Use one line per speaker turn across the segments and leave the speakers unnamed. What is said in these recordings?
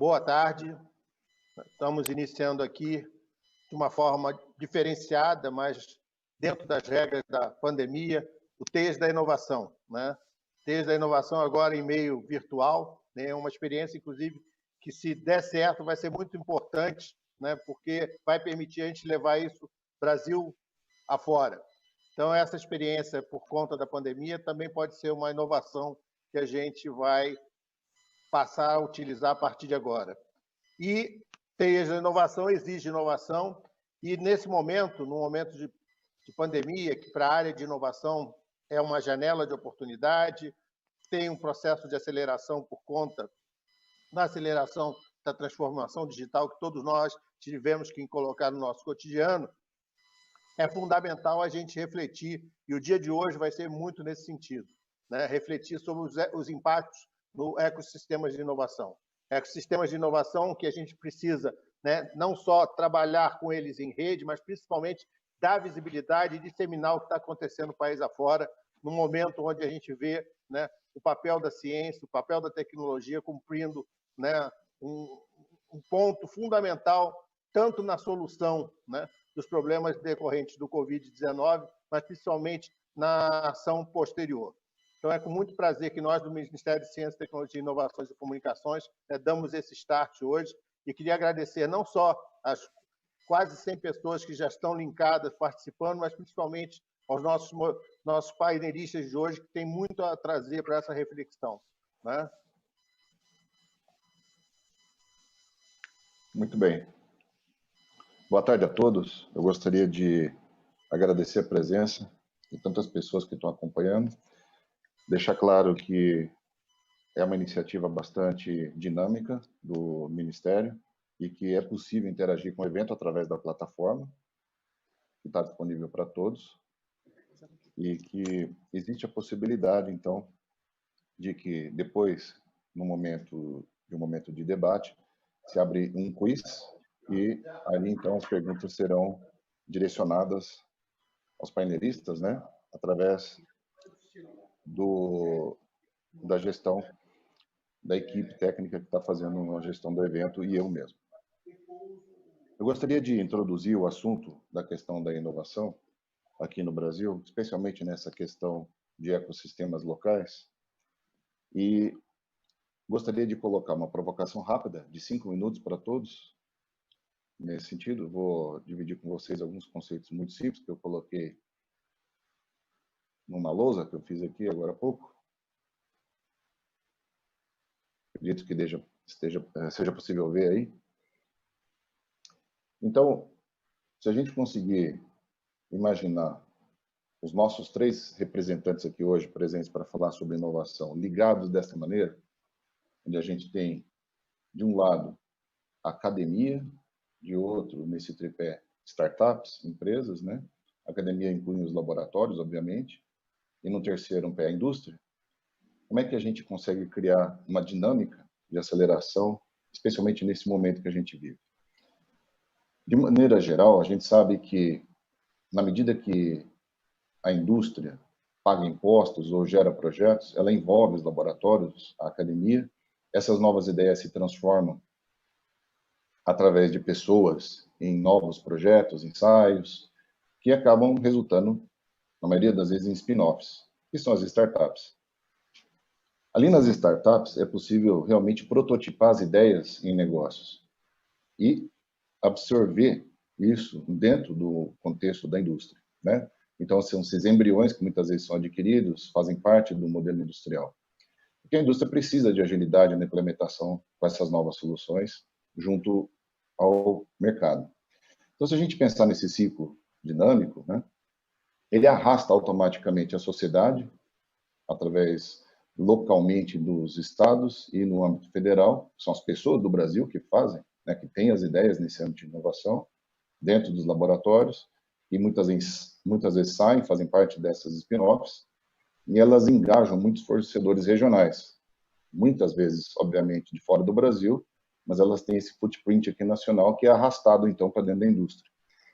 Boa tarde. Estamos iniciando aqui de uma forma diferenciada, mas dentro das regras da pandemia, o TEIAS da Inovação, né? TEIAS da Inovação agora em meio virtual, né? Uma experiência, inclusive, que se der certo vai ser muito importante, né? Porque vai permitir a gente levar isso Brasil afora. Então, essa experiência, por conta da pandemia, também pode ser uma inovação que a gente vai passar a utilizar a partir de agora. E TEIAS da Inovação exige inovação, e nesse momento, no momento de pandemia, que para a área de inovação é uma janela de oportunidade, tem um processo de aceleração por conta da aceleração da transformação digital que todos nós tivemos que colocar no nosso cotidiano, é fundamental a gente refletir, e o dia de hoje vai ser muito nesse sentido, né? Refletir sobre os impactos no ecossistemas de inovação. Ecossistemas de inovação que a gente precisa, né, não só trabalhar com eles em rede, mas principalmente dar visibilidade e disseminar o que está acontecendo no país afora, num momento onde a gente vê, né, o papel da ciência, o papel da tecnologia cumprindo, né, um ponto fundamental, tanto na solução, né, dos problemas decorrentes do Covid-19, mas principalmente na ação posterior. Então, é com muito prazer que nós, do Ministério de Ciência, Tecnologia, Inovações e Comunicações, damos esse start hoje, e queria agradecer não só as quase 100 pessoas que já estão linkadas, participando, mas principalmente aos nossos painelistas de hoje, que têm muito a trazer para essa reflexão, né?
Muito bem. Boa tarde a todos. Eu gostaria de agradecer a presença de tantas pessoas que estão acompanhando, deixar claro que é uma iniciativa bastante dinâmica do Ministério e que é possível interagir com o evento através da plataforma, que está disponível para todos, e que existe a possibilidade, então, de que depois, no momento de debate, se abre um quiz e ali, então, as perguntas serão direcionadas aos painelistas, né, através da gestão da equipe técnica que está fazendo a gestão do evento e eu mesmo. Eu gostaria de introduzir o assunto da questão da inovação aqui no Brasil, especialmente nessa questão de ecossistemas locais, e gostaria de colocar uma provocação rápida de 5 minutos para todos. Nesse sentido, vou dividir com vocês alguns conceitos muito simples que eu coloquei numa lousa que eu fiz aqui agora há pouco. Acredito que seja possível ver aí. Então, se a gente conseguir imaginar os nossos 3 representantes aqui hoje presentes para falar sobre inovação, ligados dessa maneira, onde a gente tem, de um lado, a academia, de outro, nesse tripé, startups, empresas, né? A academia inclui os laboratórios, obviamente, e no terceiro, um pé, a indústria. Como é que a gente consegue criar uma dinâmica de aceleração, especialmente nesse momento que a gente vive? De maneira geral, a gente sabe que, na medida que a indústria paga impostos ou gera projetos, ela envolve os laboratórios, a academia. Essas novas ideias se transformam através de pessoas em novos projetos, ensaios, que acabam resultando, na maioria das vezes, em spin-offs, que são as startups. Ali nas startups é possível realmente prototipar as ideias em negócios e absorver isso dentro do contexto da indústria, né? Então, são esses embriões que muitas vezes são adquiridos, fazem parte do modelo industrial. Porque a indústria precisa de agilidade na implementação com essas novas soluções junto ao mercado. Então, se a gente pensar nesse ciclo dinâmico, né, ele arrasta automaticamente a sociedade, através localmente dos estados e no âmbito federal, são as pessoas do Brasil que fazem, né, que têm as ideias nesse âmbito de inovação, dentro dos laboratórios, e muitas vezes saem, fazem parte dessas spin-offs, e elas engajam muitos fornecedores regionais, muitas vezes, obviamente, de fora do Brasil, mas elas têm esse footprint aqui nacional que é arrastado, então, para dentro da indústria.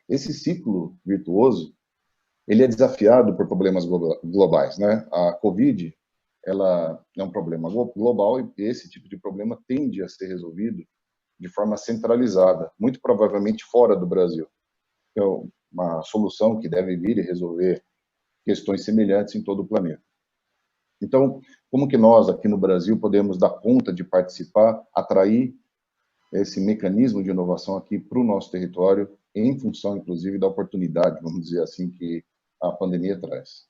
Esse ciclo virtuoso, ele é desafiado por problemas globais, né? A Covid, ela é um problema global e esse tipo de problema tende a ser resolvido de forma centralizada, muito provavelmente fora do Brasil. É uma solução que deve vir e resolver questões semelhantes em todo o planeta. Então, como que nós aqui no Brasil podemos dar conta de participar, atrair esse mecanismo de inovação aqui para o nosso território, em função, inclusive, da oportunidade, vamos dizer assim, que a pandemia traz?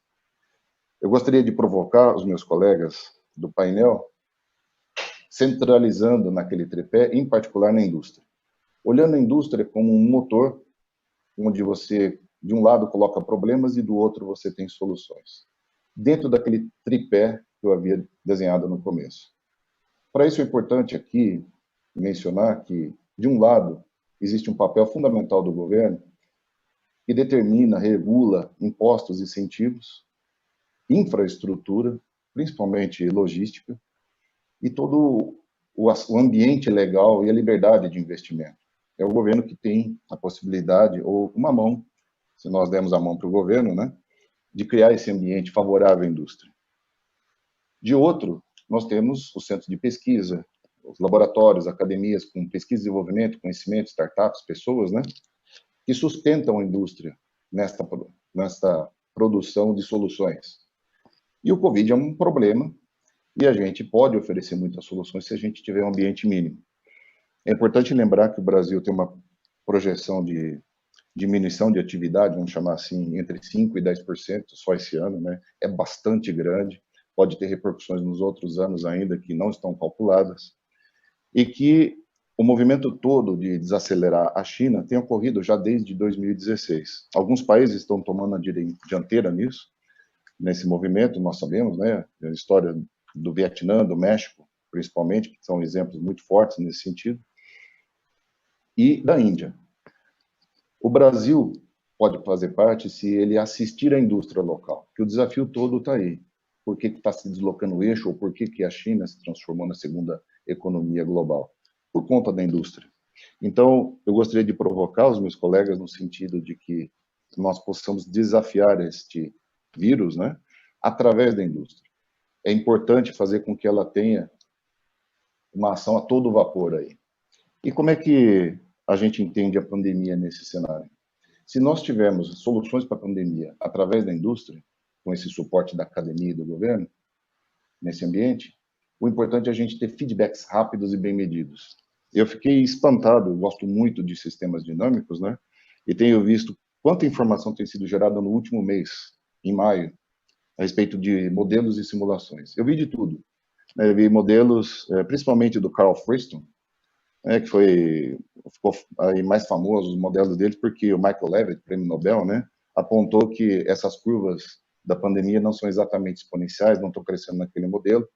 Eu gostaria de provocar os meus colegas do painel, centralizando naquele tripé, em particular na indústria. Olhando a indústria como um motor, onde você, de um lado, coloca problemas e do outro você tem soluções. Dentro daquele tripé que eu havia desenhado no começo. Para isso é importante aqui mencionar que, de um lado, existe um papel fundamental do governo que determina, regula impostos e incentivos, infraestrutura, principalmente logística, e todo o ambiente legal e a liberdade de investimento. É o governo que tem a possibilidade, ou uma mão, se nós demos a mão para o governo, né, de criar esse ambiente favorável à indústria. De outro, nós temos o centro de pesquisa, os laboratórios, academias com pesquisa e desenvolvimento, conhecimento, startups, pessoas, né, que sustentam a indústria nesta produção de soluções. E o Covid é um problema e a gente pode oferecer muitas soluções se a gente tiver um ambiente mínimo. É importante lembrar que o Brasil tem uma projeção de diminuição de atividade, vamos chamar assim, entre 5% e 10% só esse ano, né? É bastante grande, pode ter repercussões nos outros anos ainda que não estão calculadas, e que o movimento todo de desacelerar a China tem ocorrido já desde 2016. Alguns países estão tomando a dianteira nisso, nesse movimento, nós sabemos, né, a história do Vietnã, do México, principalmente, que são exemplos muito fortes nesse sentido, e da Índia. O Brasil pode fazer parte se ele assistir à indústria local, que o desafio todo está aí. Por que está se deslocando o eixo, ou por que a China se transformou na segunda economia global? Por conta da indústria. Então, eu gostaria de provocar os meus colegas no sentido de que nós possamos desafiar este vírus, né, através da indústria. É importante fazer com que ela tenha uma ação a todo vapor aí. E como é que a gente entende a pandemia nesse cenário? Se nós tivermos soluções para a pandemia através da indústria, com esse suporte da academia e do governo, nesse ambiente, o importante é a gente ter feedbacks rápidos e bem medidos. Eu fiquei espantado, eu gosto muito de sistemas dinâmicos, né? E tenho visto quanta informação tem sido gerada no último mês, em maio, a respeito de modelos e simulações. Eu vi de tudo. Eu vi modelos, principalmente do Carl Friston, que ficou aí mais famoso, os modelos dele, porque o Michael Levitt, prêmio Nobel, né, apontou que essas curvas da pandemia não são exatamente exponenciais, não estão crescendo naquele modelo.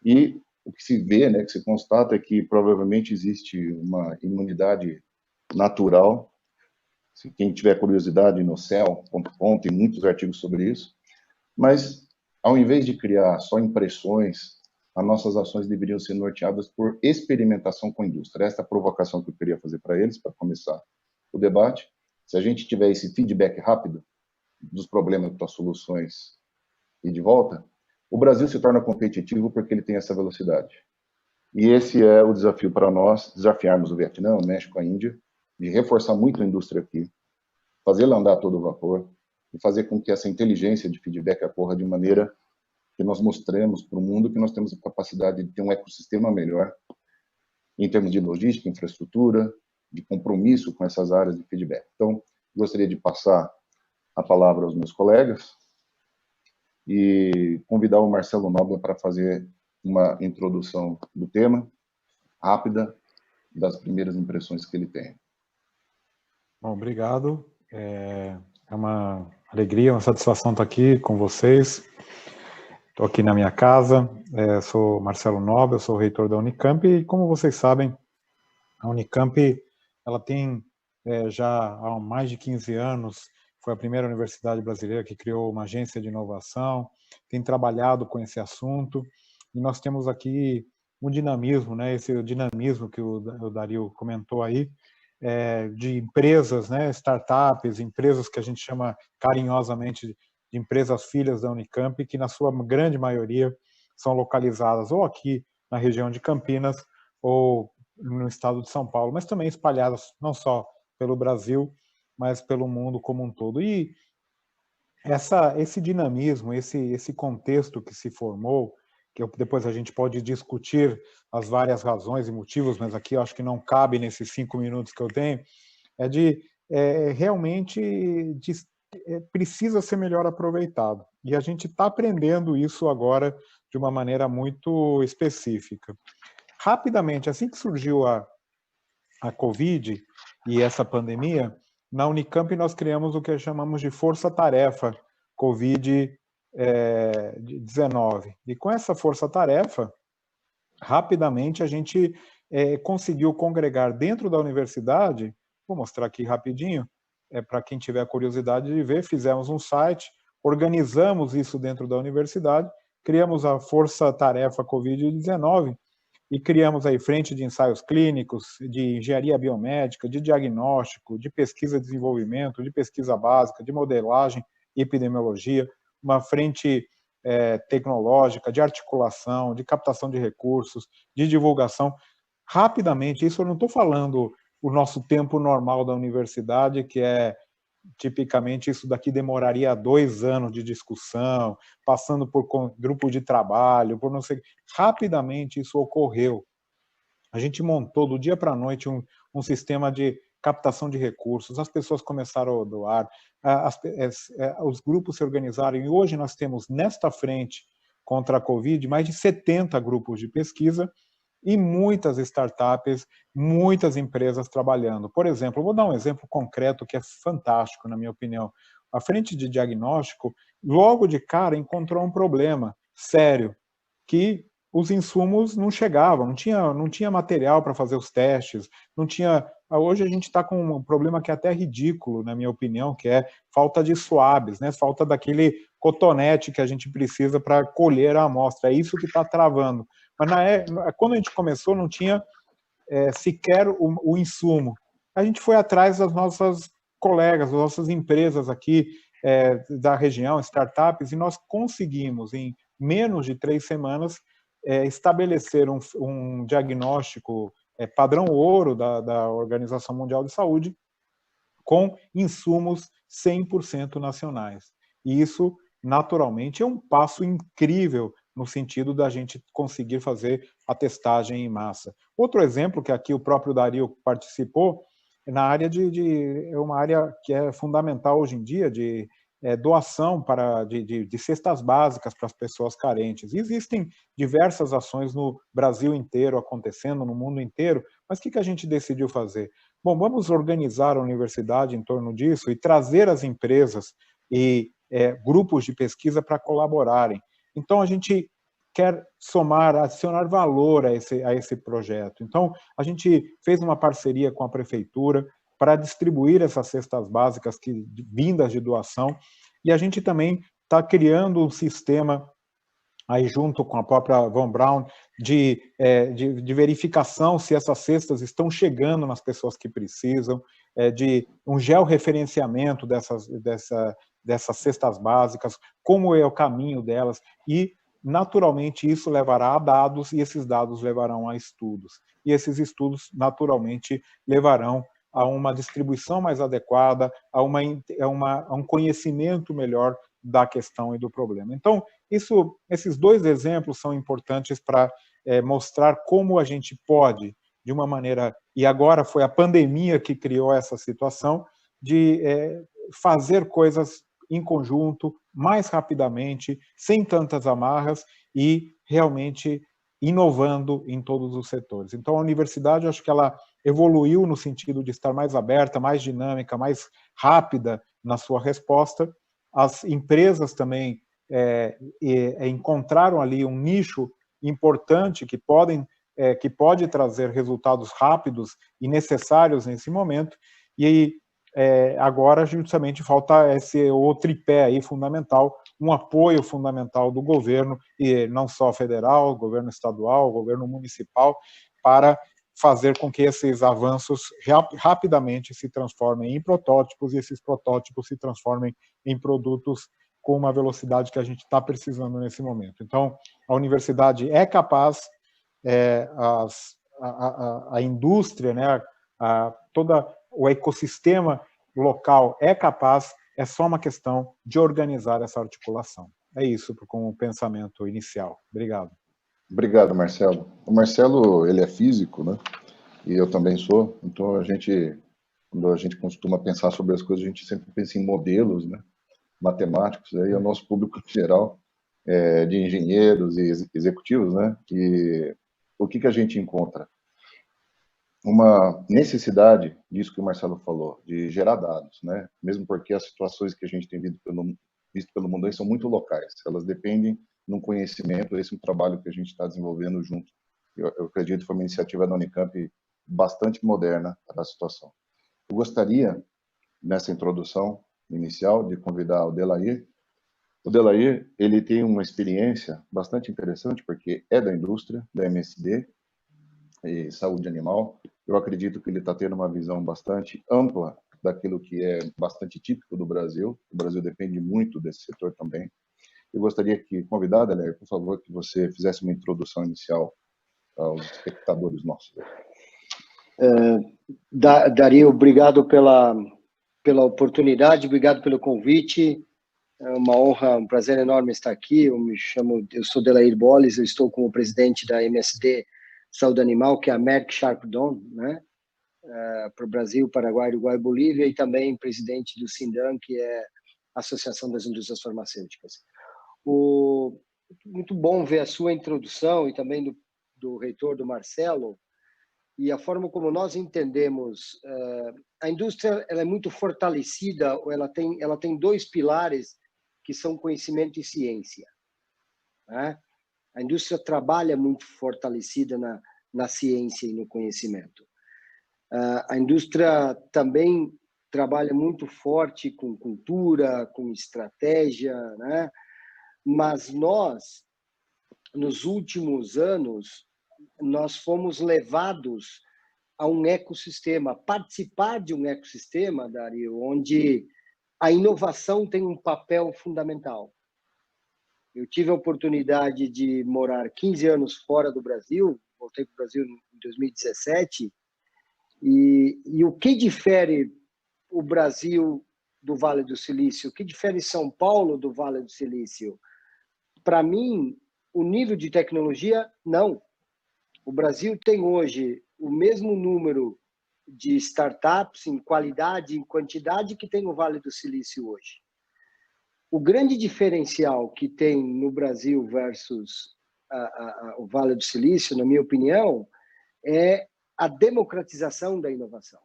E o que se vê, né, que se constata é que provavelmente existe uma imunidade natural. Se quem tiver curiosidade, no cell.com tem muitos artigos sobre isso. Mas, ao invés de criar só impressões, as nossas ações deveriam ser norteadas por experimentação com a indústria. Essa é a provocação que eu queria fazer para eles, para começar o debate. Se a gente tiver esse feedback rápido dos problemas das soluções e de volta, o Brasil se torna competitivo porque ele tem essa velocidade. E esse é o desafio para nós, desafiarmos o Vietnã, o México, a Índia, de reforçar muito a indústria aqui, fazê-la andar a todo vapor e fazer com que essa inteligência de feedback ocorra de maneira que nós mostremos para o mundo que nós temos a capacidade de ter um ecossistema melhor em termos de logística, infraestrutura, de compromisso com essas áreas de feedback. Então, gostaria de passar a palavra aos meus colegas e convidar o Marcelo Nobre para fazer uma introdução do tema, rápida, das primeiras impressões que ele tem.
Bom, obrigado. É uma alegria, uma satisfação estar aqui com vocês. Estou aqui na minha casa, sou Marcelo Nobre, eu sou reitor da Unicamp e, como vocês sabem, a Unicamp ela tem já há mais de 15 anos, foi a primeira universidade brasileira que criou uma agência de inovação, tem trabalhado com esse assunto e nós temos aqui um dinamismo, né, esse dinamismo que o Dario comentou aí, de empresas, né, startups, empresas que a gente chama carinhosamente de empresas filhas da Unicamp, que na sua grande maioria são localizadas ou aqui na região de Campinas ou no estado de São Paulo, mas também espalhadas não só pelo Brasil, mas pelo mundo como um todo. E esse dinamismo, esse contexto que se formou, que depois a gente pode discutir as várias razões e motivos, mas aqui eu acho que não cabe nesses 5 minutos que eu tenho, realmente precisa ser melhor aproveitado. E a gente está aprendendo isso agora de uma maneira muito específica. Rapidamente, assim que surgiu a Covid e essa pandemia, na Unicamp nós criamos o que chamamos de força-tarefa Covid-19. E com essa força-tarefa, rapidamente a gente conseguiu congregar dentro da universidade, vou mostrar aqui rapidinho, para quem tiver curiosidade de ver, fizemos um site, organizamos isso dentro da universidade, criamos a força-tarefa Covid-19, e criamos aí frente de ensaios clínicos, de engenharia biomédica, de diagnóstico, de pesquisa e desenvolvimento, de pesquisa básica, de modelagem e epidemiologia, uma frente tecnológica, de articulação, de captação de recursos, de divulgação. Rapidamente, isso eu não estou falando o nosso tempo normal da universidade, que é tipicamente isso daqui demoraria 2 anos de discussão, passando por grupo de trabalho, por não sei. Rapidamente isso ocorreu. A gente montou do dia para a noite um sistema de captação de recursos, as pessoas começaram a doar, os grupos se organizaram, e hoje nós temos nesta frente contra a Covid mais de 70 grupos de pesquisa e muitas startups, muitas empresas trabalhando. Por exemplo, eu vou dar um exemplo concreto que é fantástico, na minha opinião. A frente de diagnóstico, logo de cara, encontrou um problema sério, que os insumos não chegavam, não tinha material para fazer os testes, não tinha... Hoje a gente está com um problema que é até ridículo, na minha opinião, que é falta de swabs, né? Falta daquele cotonete que a gente precisa para colher a amostra. É isso que está travando. Mas quando a gente começou, não tinha sequer o insumo. A gente foi atrás das nossas colegas, das nossas empresas aqui da região, startups, e nós conseguimos, em menos de 3 semanas, estabelecer um diagnóstico padrão ouro da Organização Mundial de Saúde, com insumos 100% nacionais. E isso, naturalmente, é um passo incrível no sentido da gente conseguir fazer a testagem em massa. Outro exemplo, que aqui o próprio Dario participou, na área é uma área que é fundamental hoje em dia, de doação de cestas básicas para as pessoas carentes. E existem diversas ações no Brasil inteiro acontecendo, no mundo inteiro, mas o que a gente decidiu fazer? Bom, vamos organizar a universidade em torno disso e trazer as empresas e grupos de pesquisa para colaborarem. Então, a gente quer adicionar valor a esse projeto. Então, a gente fez uma parceria com a prefeitura para distribuir essas cestas básicas vindas de doação, e a gente também está criando um sistema aí junto com a própria Von Braun, de verificação se essas cestas estão chegando nas pessoas que precisam, de um georreferenciamento dessas cestas básicas, como é o caminho delas, e naturalmente isso levará a dados, e esses dados levarão a estudos. E esses estudos, naturalmente, levarão a uma distribuição mais adequada, a um conhecimento melhor da questão e do problema. Então, esses 2 exemplos são importantes para mostrar como a gente pode, de uma maneira... E agora foi a pandemia que criou essa situação de fazer coisas em conjunto, mais rapidamente, sem tantas amarras e realmente inovando em todos os setores. Então, a universidade, eu acho que ela evoluiu no sentido de estar mais aberta, mais dinâmica, mais rápida na sua resposta. As empresas também encontraram ali um nicho importante que pode trazer resultados rápidos e necessários nesse momento, e agora justamente falta o tripé aí fundamental, um apoio fundamental do governo, e não só federal, governo estadual, governo municipal, para fazer com que esses avanços rapidamente se transformem em protótipos, e esses protótipos se transformem em produtos com uma velocidade que a gente está precisando nesse momento. Então, a universidade é capaz, a indústria, né, todo o ecossistema local é capaz, é só uma questão de organizar essa articulação. É isso com o pensamento inicial. Obrigado.
Obrigado, Marcelo. O Marcelo, ele é físico, né? E eu também sou. Então, quando a gente costuma pensar sobre as coisas, a gente sempre pensa em modelos, né? Matemáticos. Aí o nosso público em geral de engenheiros e executivos, né? E o que a gente encontra? Uma necessidade disso que o Marcelo falou, de gerar dados, né? Mesmo porque as situações que a gente tem visto pelo mundo aí são muito locais. Elas dependem de um conhecimento, esse é um trabalho que a gente está desenvolvendo junto. Eu acredito que foi uma iniciativa da Unicamp bastante moderna para a situação. Eu gostaria, nessa introdução inicial, de convidar o Delair. O Delair, ele tem uma experiência bastante interessante, porque é da indústria, da MSD, e saúde animal. Eu acredito que ele está tendo uma visão bastante ampla daquilo que é bastante típico do Brasil. O Brasil depende muito desse setor também. Eu gostaria que, convidada, Léo, por favor, que você fizesse uma introdução inicial aos espectadores nossos.
Dario, obrigado pela oportunidade, obrigado pelo convite. É uma honra, um prazer enorme estar aqui. Eu sou Delair Bolles, eu estou como presidente da MSD Saúde Animal, que é a Merck Sharp Dohme, né? Para o Brasil, Paraguai, Uruguai e Bolívia, e também presidente do SINDAM, que é a Associação das Indústrias Farmacêuticas. Muito bom ver a sua introdução e também do reitor, do Marcelo, e a forma como nós entendemos. A indústria ela é muito fortalecida, ela tem dois pilares que são conhecimento e ciência, né? A indústria trabalha muito fortalecida na ciência e no conhecimento. A indústria também trabalha muito forte com cultura, com estratégia, né? Mas nós, nos últimos anos, nós fomos levados a um ecossistema, a participar de um ecossistema, Dario, onde a inovação tem um papel fundamental. Eu tive a oportunidade de morar 15 anos fora do Brasil, voltei para o Brasil em 2017, e o que difere o Brasil do Vale do Silício? O que difere São Paulo do Vale do Silício? Para mim, o nível de tecnologia, não. O Brasil tem hoje o mesmo número de startups em qualidade e em quantidade que tem o Vale do Silício hoje. O grande diferencial que tem no Brasil versus o Vale do Silício, na minha opinião, é a democratização da inovação.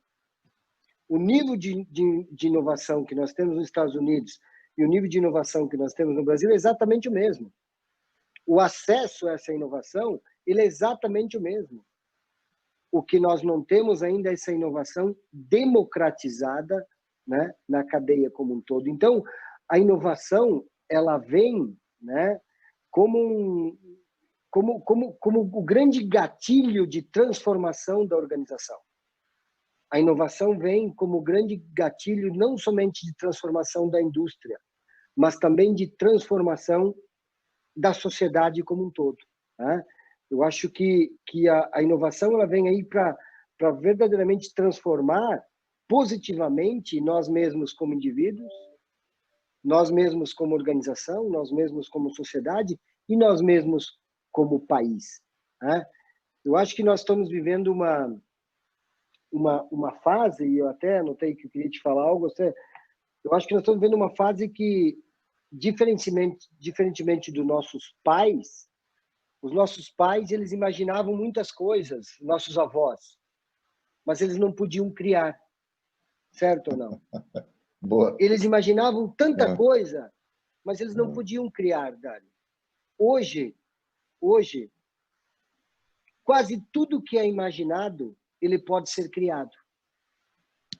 O nível de inovação que nós temos nos Estados Unidos e o nível de inovação que nós temos no Brasil é exatamente o mesmo. O acesso a essa inovação, ele é exatamente o mesmo. O que nós não temos ainda é essa inovação democratizada, né, na cadeia como um todo. Então, a inovação, ela vem, né, como o grande gatilho de transformação da organização. A inovação vem como grande gatilho não somente de transformação da indústria, mas também de transformação da sociedade como um todo, né? Eu acho que a inovação ela vem aí para verdadeiramente transformar positivamente nós mesmos como indivíduos, nós mesmos como organização, nós mesmos como sociedade e nós mesmos como país, né? Eu acho que nós estamos vivendo uma fase, e eu até anotei que eu queria te falar algo, eu acho que nós estamos vivendo uma fase que, diferentemente dos nossos pais, os nossos pais, eles imaginavam muitas coisas, nossos avós, mas eles não podiam criar, certo ou não?
Boa.
Eles imaginavam tanta coisa, mas eles não podiam criar, Dário. Hoje, quase tudo que é imaginado, ele pode ser criado,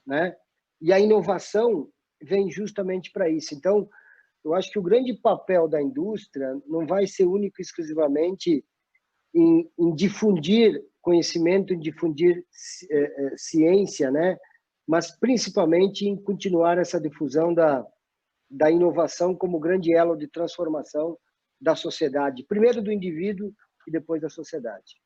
né? E a inovação vem justamente para isso. Então, eu acho que o grande papel da indústria não vai ser único e exclusivamente em difundir conhecimento, em difundir ciência, né? Mas principalmente em continuar essa difusão da inovação como grande elo de transformação da sociedade, primeiro do indivíduo e depois da sociedade.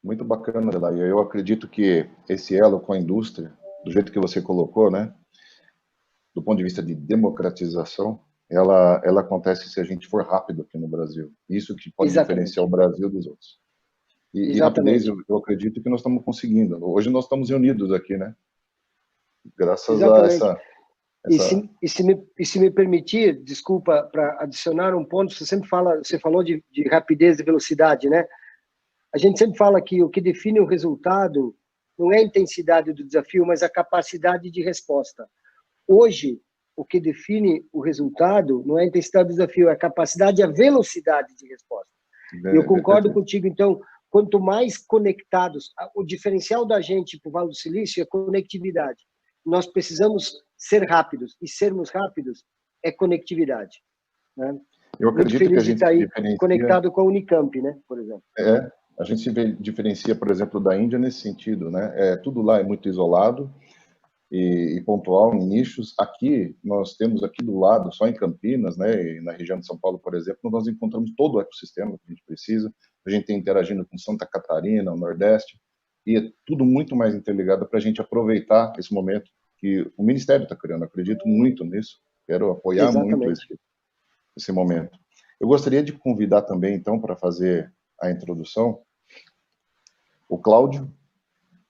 Muito bacana, Adelaide. Eu acredito que esse elo com a indústria, do jeito que você colocou, né, do ponto de vista de democratização, ela acontece se a gente for rápido aqui no Brasil. Isso que pode diferenciar o Brasil dos outros. E rapidez, eu acredito que nós estamos conseguindo. Hoje nós estamos reunidos aqui, né? Graças a essa...
E se me permitir, desculpa, para adicionar um ponto, você falou de rapidez e velocidade, né? A gente sempre fala que o que define o resultado não é a intensidade do desafio, mas a capacidade de resposta. Hoje, o que define o resultado não é a intensidade do desafio, é a capacidade e a velocidade de resposta. Eu concordo contigo, então, quanto mais conectados, o diferencial da gente para o Vale do Silício é conectividade. Nós precisamos ser rápidos, e sermos rápidos é conectividade. Né?
Eu acredito que a gente
está aí conectado com a Unicamp, né, por exemplo.
A gente se diferencia, por exemplo, da Índia nesse sentido, né? Tudo lá é muito isolado e pontual em nichos. Aqui, nós temos aqui do lado, só em Campinas, né, e na região de São Paulo, por exemplo, nós encontramos todo o ecossistema que a gente precisa. A gente tem interagindo com Santa Catarina, o Nordeste, e é tudo muito mais interligado para a gente aproveitar esse momento que o Ministério está criando. Eu acredito muito nisso, quero apoiar muito esse momento. Eu gostaria de convidar também, então, para fazer a introdução, o Cláudio.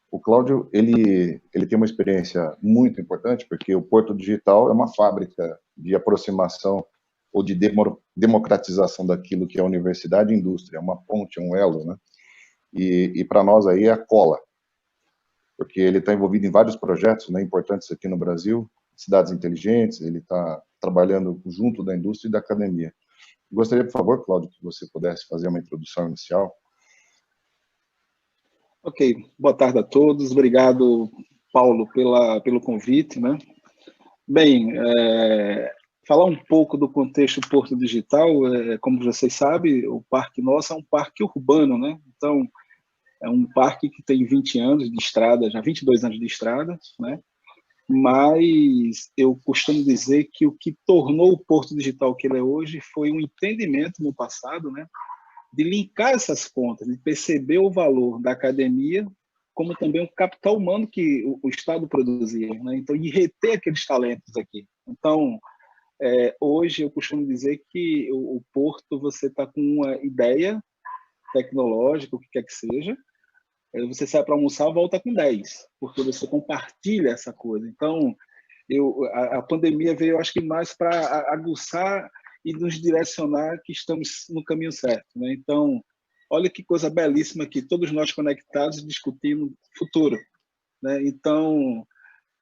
O Cláudio, ele tem uma experiência muito importante, porque o Porto Digital é uma fábrica de aproximação ou de democratização daquilo que é a universidade e indústria, é uma ponte, um elo, né? E para nós aí é a cola, porque ele está envolvido em vários projetos, né, importantes aqui no Brasil, cidades inteligentes, ele está trabalhando junto da indústria e da academia. Gostaria, por favor, Cláudio, que você pudesse fazer uma introdução inicial.
Ok, boa tarde a todos. Obrigado, Paulo, pelo convite, né? Bem, falar um pouco do contexto Porto Digital, como vocês sabem, o parque nosso é um parque urbano, né? Então, é um parque que tem 20 anos de estrada, já 22 anos de estrada, né? Mas eu costumo dizer que o que tornou o Porto Digital que ele é hoje foi um entendimento no passado, né? De linkar essas pontas, de perceber o valor da academia, como também o capital humano que o Estado produzia, né? Então, e reter aqueles talentos aqui. Então, hoje eu costumo dizer que o Porto, você está com uma ideia tecnológica, o que quer que seja, você sai para almoçar, volta com 10, porque você compartilha essa coisa. Então, a pandemia veio, acho que mais para aguçar e nos direcionar que estamos no caminho certo, né? Então, olha que coisa belíssima aqui, todos nós conectados discutindo futuro, né? Então,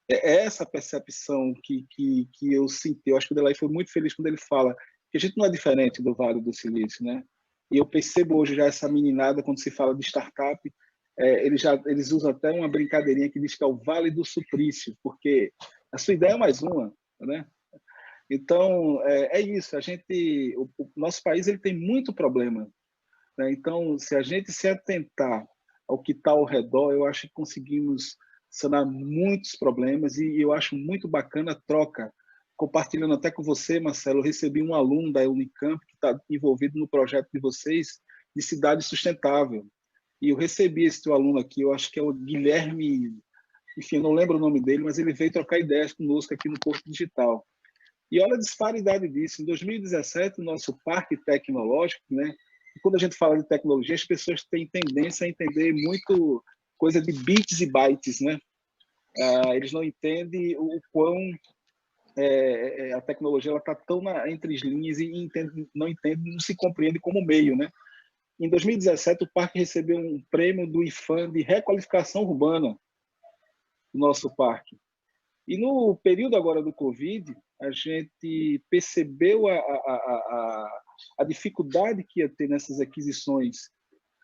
é essa percepção que eu senti. Eu acho que o Adelaide foi muito feliz quando ele fala que a gente não é diferente do Vale do Silício, né? E eu percebo hoje já essa meninada, quando se fala de startup, eles usam até uma brincadeirinha que diz que é o Vale do Suplício, porque a sua ideia é mais uma, né? Então, é isso. O nosso país ele tem muito problema, né? Então, se a gente se atentar ao que está ao redor, eu acho que conseguimos sanar muitos problemas e eu acho muito bacana a troca. Compartilhando até com você, Marcelo, eu recebi um aluno da Unicamp que está envolvido no projeto de vocês de cidade sustentável. E eu recebi esse teu aluno aqui, eu acho que é o Guilherme, enfim, eu não lembro o nome dele, mas ele veio trocar ideias conosco aqui no Porto Digital. E olha a disparidade disso. Em 2017, o nosso parque tecnológico, né? E quando a gente fala de tecnologia, as pessoas têm tendência a entender muito coisa de bits e bytes, né? Eles não entendem o quão a tecnologia ela está tão entre as linhas e não se compreende como meio, né? Em 2017, o parque recebeu um prêmio do IFAM de requalificação urbana do nosso parque. E no período agora do Covid, a gente percebeu a dificuldade que ia ter nessas aquisições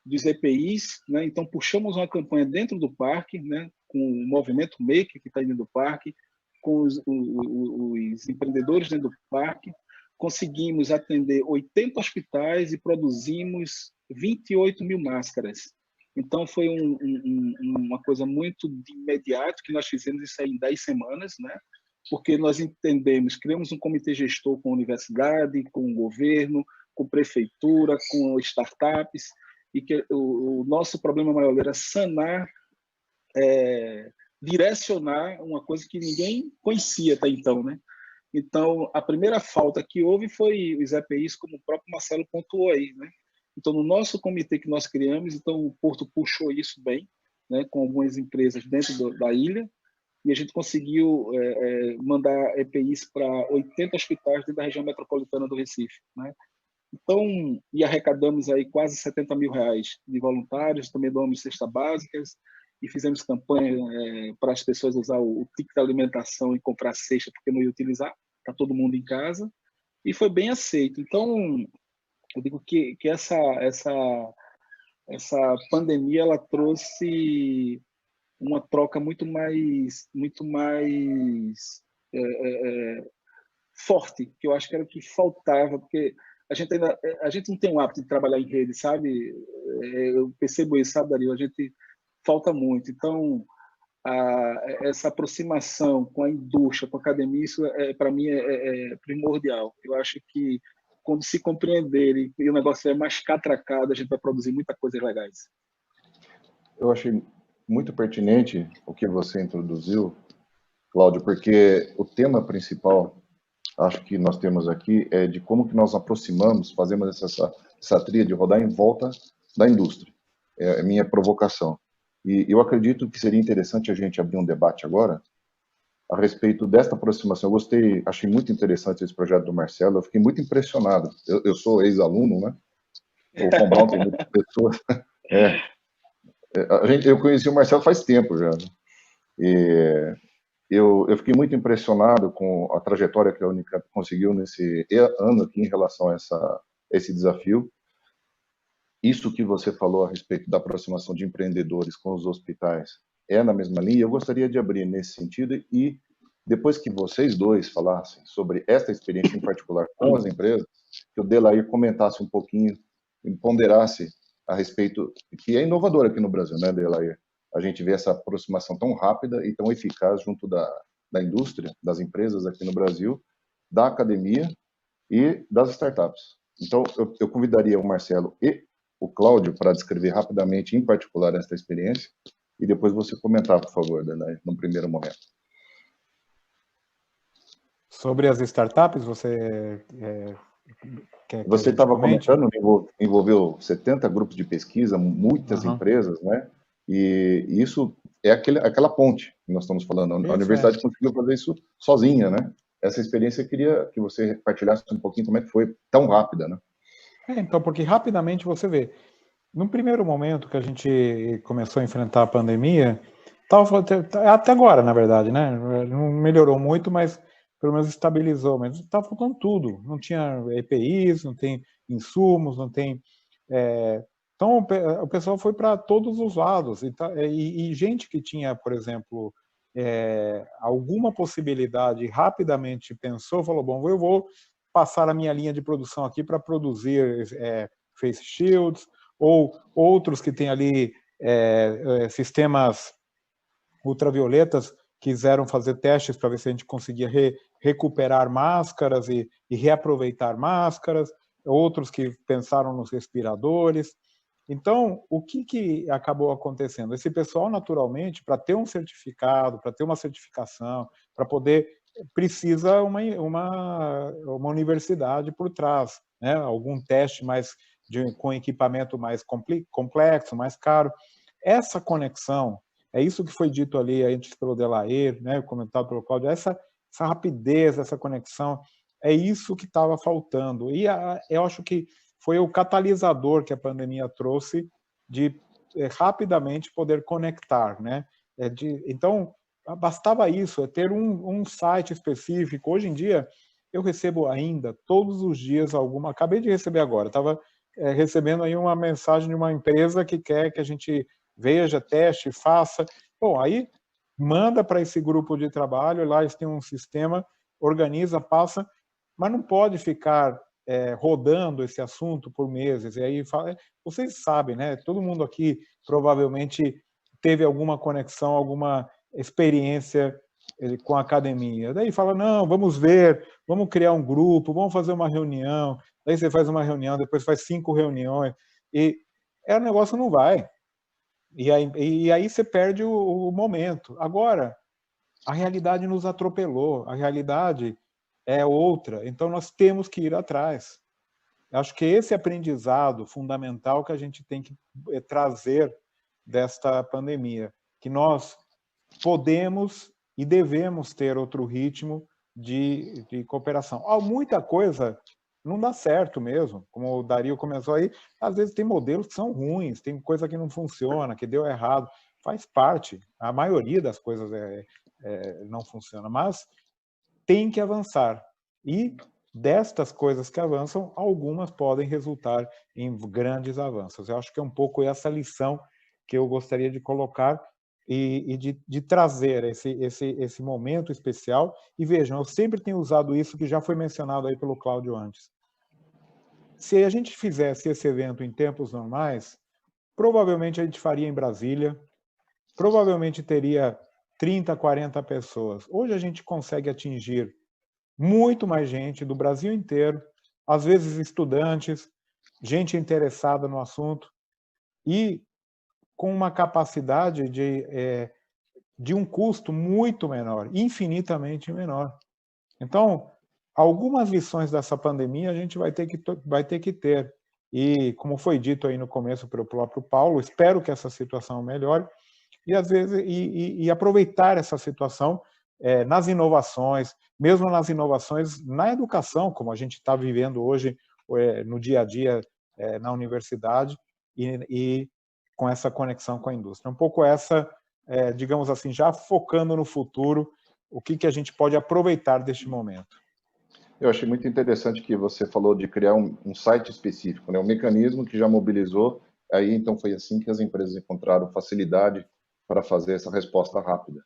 dos EPIs, né? Então, puxamos uma campanha dentro do parque, né? Com o movimento Maker, que está dentro do parque, com os empreendedores dentro do parque, conseguimos atender 80 hospitais e produzimos 28 mil máscaras. Então, foi uma coisa muito de imediato, que nós fizemos isso aí em 10 semanas, né? porque nós entendemos, criamos um comitê gestor com a universidade, com o governo, com prefeitura, com startups, e que o nosso problema maior era sanar, direcionar uma coisa que ninguém conhecia até então, né? Então, a primeira falta que houve foi os EPIs, como o próprio Marcelo pontuou aí, né? Então, no nosso comitê que nós criamos, então o Porto puxou isso bem, né, com algumas empresas dentro da ilha, e a gente conseguiu mandar EPIs para 80 hospitais dentro da região metropolitana do Recife, né? Então, e arrecadamos aí quase R$70 mil de voluntários, também doamos cestas básicas, e fizemos campanha para as pessoas usar o ticket da alimentação e comprar cesta, porque não ia utilizar, está todo mundo em casa, e foi bem aceito. Então, eu digo que essa pandemia ela trouxe uma troca muito mais forte, que eu acho que era o que faltava, porque a gente não tem um hábito de trabalhar em rede, sabe? Eu percebo isso, sabe, Dario? A gente falta muito. Então, essa aproximação com a indústria, com a academia, isso para mim é primordial. Eu acho que quando se compreender e o negócio é mais catracado, a gente vai produzir muita coisa legais.
Eu achei muito pertinente o que você introduziu, Cláudio, porque o tema principal, acho que nós temos aqui, é de como que nós aproximamos, fazemos essa trilha de rodar em volta da indústria. É a minha provocação. E eu acredito que seria interessante a gente abrir um debate agora a respeito desta aproximação. Eu gostei, achei muito interessante esse projeto do Marcelo, eu fiquei muito impressionado. Eu sou ex-aluno, né? O Von Braun tem muitas pessoas. Eu conheci o Marcelo faz tempo já. Né? E eu fiquei muito impressionado com a trajetória que a Unicamp conseguiu nesse ano aqui em relação a esse desafio. Isso que você falou a respeito da aproximação de empreendedores com os hospitais é na mesma linha. Eu gostaria de abrir nesse sentido e, depois que vocês dois falassem sobre esta experiência em particular com as empresas, que o Delair comentasse um pouquinho e ponderasse a respeito, que é inovador aqui no Brasil, né, Delair? A gente vê essa aproximação tão rápida e tão eficaz junto da indústria, das empresas aqui no Brasil, da academia e das startups. Então, eu convidaria o Marcelo e o Cláudio para descrever rapidamente, em particular, esta experiência, e depois você comentar, por favor, Delair, no primeiro momento.
Sobre as startups, você quer que
você estava comentando, envolveu 70 grupos de pesquisa, muitas empresas, né? E isso é aquela ponte que nós estamos falando. A universidade conseguiu fazer isso sozinha, né? Essa experiência eu queria que você partilhasse um pouquinho como é que foi tão rápida, né?
Então, porque rapidamente você vê, no primeiro momento que a gente começou a enfrentar a pandemia, até agora, na verdade, né? Não melhorou muito, mas pelo menos estabilizou, mas estava faltando tudo. Não tinha EPIs, não tem insumos, não tem... Então, o pessoal foi para todos os lados. E gente que tinha, por exemplo, alguma possibilidade, rapidamente pensou, falou, bom, eu vou passar a minha linha de produção aqui para produzir face shields, ou outros que têm ali sistemas ultravioletas, quiseram fazer testes para ver se a gente conseguia recuperar máscaras e reaproveitar máscaras, outros que pensaram nos respiradores. Então, o que acabou acontecendo? Esse pessoal, naturalmente, para ter um certificado, para ter uma certificação, para poder, precisa uma universidade por trás, né? Algum teste com equipamento mais complexo, mais caro. Essa conexão, é isso que foi dito ali antes pelo Delair, né, comentado pelo Cláudio, essa rapidez, essa conexão, é isso que estava faltando. E eu acho que foi o catalisador que a pandemia trouxe de rapidamente poder conectar, né? Então, bastava isso, ter um site específico. Hoje em dia, eu recebo ainda, todos os dias, acabei de receber agora, estava recebendo aí uma mensagem de uma empresa que quer que a gente veja, teste, faça. Bom, aí manda para esse grupo de trabalho, lá eles têm um sistema, organiza, passa, mas não pode ficar rodando esse assunto por meses. E aí, vocês sabem, né? Todo mundo aqui provavelmente teve alguma conexão, alguma experiência com a academia. Daí fala, não, vamos ver, vamos criar um grupo, vamos fazer uma reunião. Daí você faz uma reunião, depois faz 5 reuniões, e o negócio não vai. E aí você perde o momento. Agora, a realidade nos atropelou, a realidade é outra, então nós temos que ir atrás. Eu acho que esse aprendizado fundamental que a gente tem que trazer desta pandemia, que nós podemos e devemos ter outro ritmo de cooperação. Muita coisa não dá certo mesmo, como o Dario começou aí, às vezes tem modelos que são ruins, tem coisa que não funciona, que deu errado, faz parte, a maioria das coisas não funciona, mas tem que avançar, e destas coisas que avançam, algumas podem resultar em grandes avanços. Eu acho que é um pouco essa lição que eu gostaria de colocar e de trazer esse momento especial. E vejam, eu sempre tenho usado isso que já foi mencionado aí pelo Cláudio antes. Se a gente fizesse esse evento em tempos normais, provavelmente a gente faria em Brasília, provavelmente teria 30, 40 pessoas. Hoje a gente consegue atingir muito mais gente do Brasil inteiro, às vezes estudantes, gente interessada no assunto, e com uma capacidade de um custo muito menor, infinitamente menor. Então, algumas lições dessa pandemia a gente vai ter que ter. E, como foi dito aí no começo pelo próprio Paulo, espero que essa situação melhore, e às vezes aproveitar essa situação nas inovações, mesmo nas inovações na educação, como a gente está vivendo hoje no dia a dia na universidade, e com essa conexão com a indústria. Um pouco essa, digamos assim, já focando no futuro, o que a gente pode aproveitar deste momento.
Eu achei muito interessante que você falou de criar um site específico, né? Um mecanismo que já mobilizou, aí então foi assim que as empresas encontraram facilidade para fazer essa resposta rápida.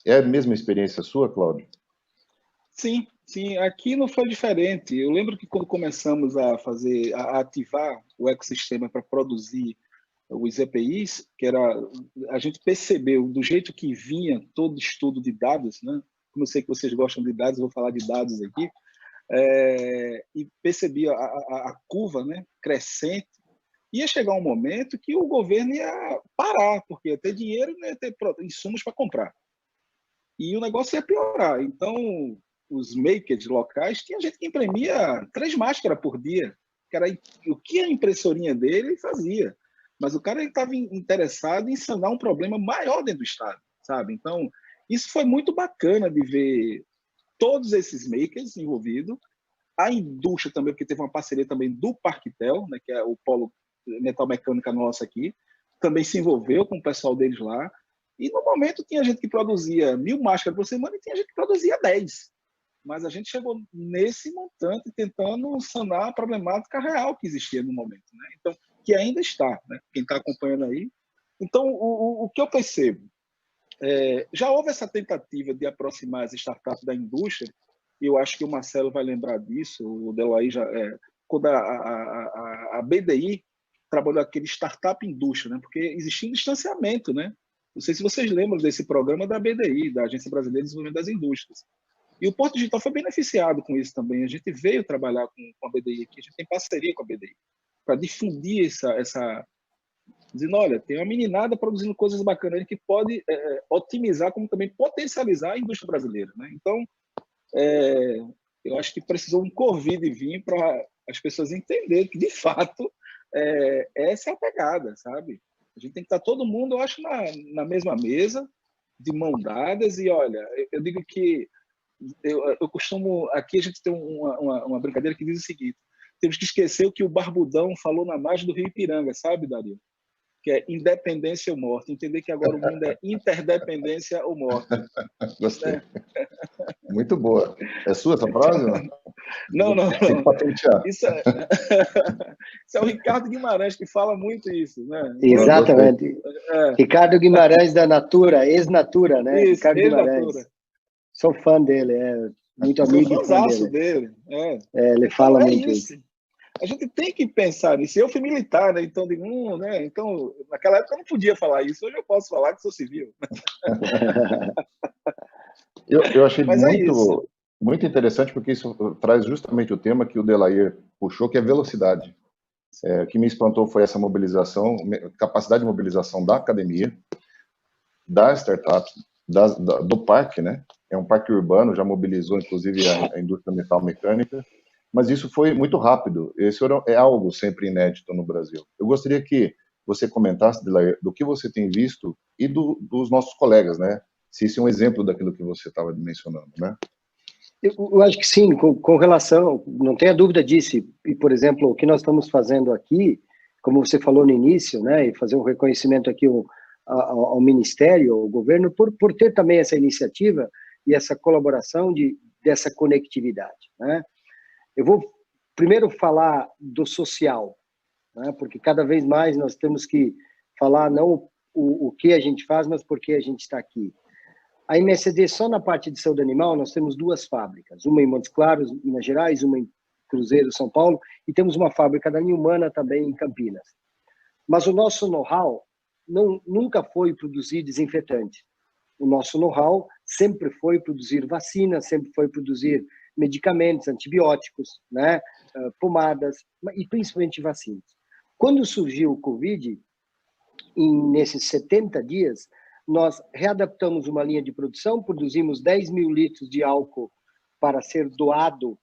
É a mesma experiência sua, Cláudio?
Sim, aqui não foi diferente. Eu lembro que quando começamos a ativar o ecossistema para produzir os EPIs, a gente percebeu do jeito que vinha todo estudo de dados, né? Como eu sei que vocês gostam de dados, eu vou falar de dados aqui, e percebi a curva, né, crescente. Ia chegar um momento que o governo ia parar, porque ia ter dinheiro e não ia ter insumos para comprar. E o negócio ia piorar. Então, os makers locais, tinha gente que imprimia 3 máscaras por dia, que era o que a impressorinha dele fazia. Mas o cara estava interessado em sanar um problema maior dentro do Estado, sabe? Então, isso foi muito bacana de ver todos esses makers envolvidos, a indústria também, porque teve uma parceria também do Parquetel, né, que é o polo metal mecânica nosso aqui, também se envolveu com o pessoal deles lá. E no momento tinha gente que produzia 1000 máscaras por semana e tinha gente que produzia 10. Mas a gente chegou nesse montante tentando sanar a problemática real que existia no momento, né? Então, que ainda está, né? Quem está acompanhando aí. Então, o que eu percebo? Já houve essa tentativa de aproximar as startups da indústria, e eu acho que o Marcelo vai lembrar disso, o Deloy já... quando a BDI trabalhou aquele startup indústria, né? Porque existia um distanciamento, né? Não sei se vocês lembram desse programa da BDI, da Agência Brasileira de Desenvolvimento das Indústrias. E o Porto Digital foi beneficiado com isso também. A gente veio trabalhar com a BDI aqui, a gente tem parceria com a BDI, para difundir essa... Dizendo, olha, tem uma meninada produzindo coisas bacanas que pode otimizar, como também potencializar a indústria brasileira, né? Então, eu acho que precisou um Covid vir para as pessoas entenderem que, de fato, essa é a pegada, sabe? A gente tem que estar todo mundo, eu acho, na mesma mesa, de mão dadas. E, olha, eu digo que eu costumo... Aqui a gente tem uma brincadeira que diz o seguinte: temos que esquecer o que o Barbudão falou na margem do Rio Ipiranga, sabe, Dario? Que é independência ou morte. Entender que agora o mundo é interdependência ou morte.
Gostei. Muito boa. É sua essa frase?
Não.
Tem que patentear.
Isso é o Ricardo Guimarães que fala muito isso, né?
Exatamente. Ricardo Guimarães da Natura, ex-Natura, né?
Isso,
Ricardo Guimarães. Sou fã dele, muito amigo e fã
dele.
Ele fala muito isso.
A gente tem que pensar nisso. Eu fui militar, né? Então, né? Então, naquela época eu não podia falar isso. Hoje eu posso falar que sou civil.
Eu achei
Mas é isso.
muito interessante, porque isso traz justamente o tema que o Delair puxou, que é velocidade. O que me espantou foi essa mobilização, capacidade de mobilização da academia, da startup, do parque, né? É um parque urbano, já mobilizou inclusive a indústria metal mecânica, mas isso foi muito rápido. Isso é algo sempre inédito no Brasil. Eu gostaria que você comentasse, Delair, do que você tem visto e dos nossos colegas, né? Se isso é um exemplo daquilo que você estava mencionando, né?
Eu acho que sim, com relação, não tenha dúvida disso. E, por exemplo, o que nós estamos fazendo aqui, como você falou no início, né, e fazer um reconhecimento aqui ao Ministério, ao governo, por ter também essa iniciativa e essa colaboração dessa conectividade, né? Eu vou primeiro falar do social, né, porque cada vez mais nós temos que falar não o que a gente faz, mas por que a gente está aqui. A MSD, só na parte de saúde animal, nós temos 2 fábricas, uma em Montes Claros, Minas Gerais, uma em Cruzeiro, São Paulo, e temos uma fábrica da Linha Humana também em Campinas. Mas o nosso know-how nunca foi produzir desinfetante. O nosso know-how sempre foi produzir vacina, sempre foi produzir medicamentos, antibióticos, né, pomadas, e principalmente vacinas. Quando surgiu o Covid, nesses 70 dias, nós readaptamos uma linha de produção, produzimos 10 mil litros de álcool para ser doado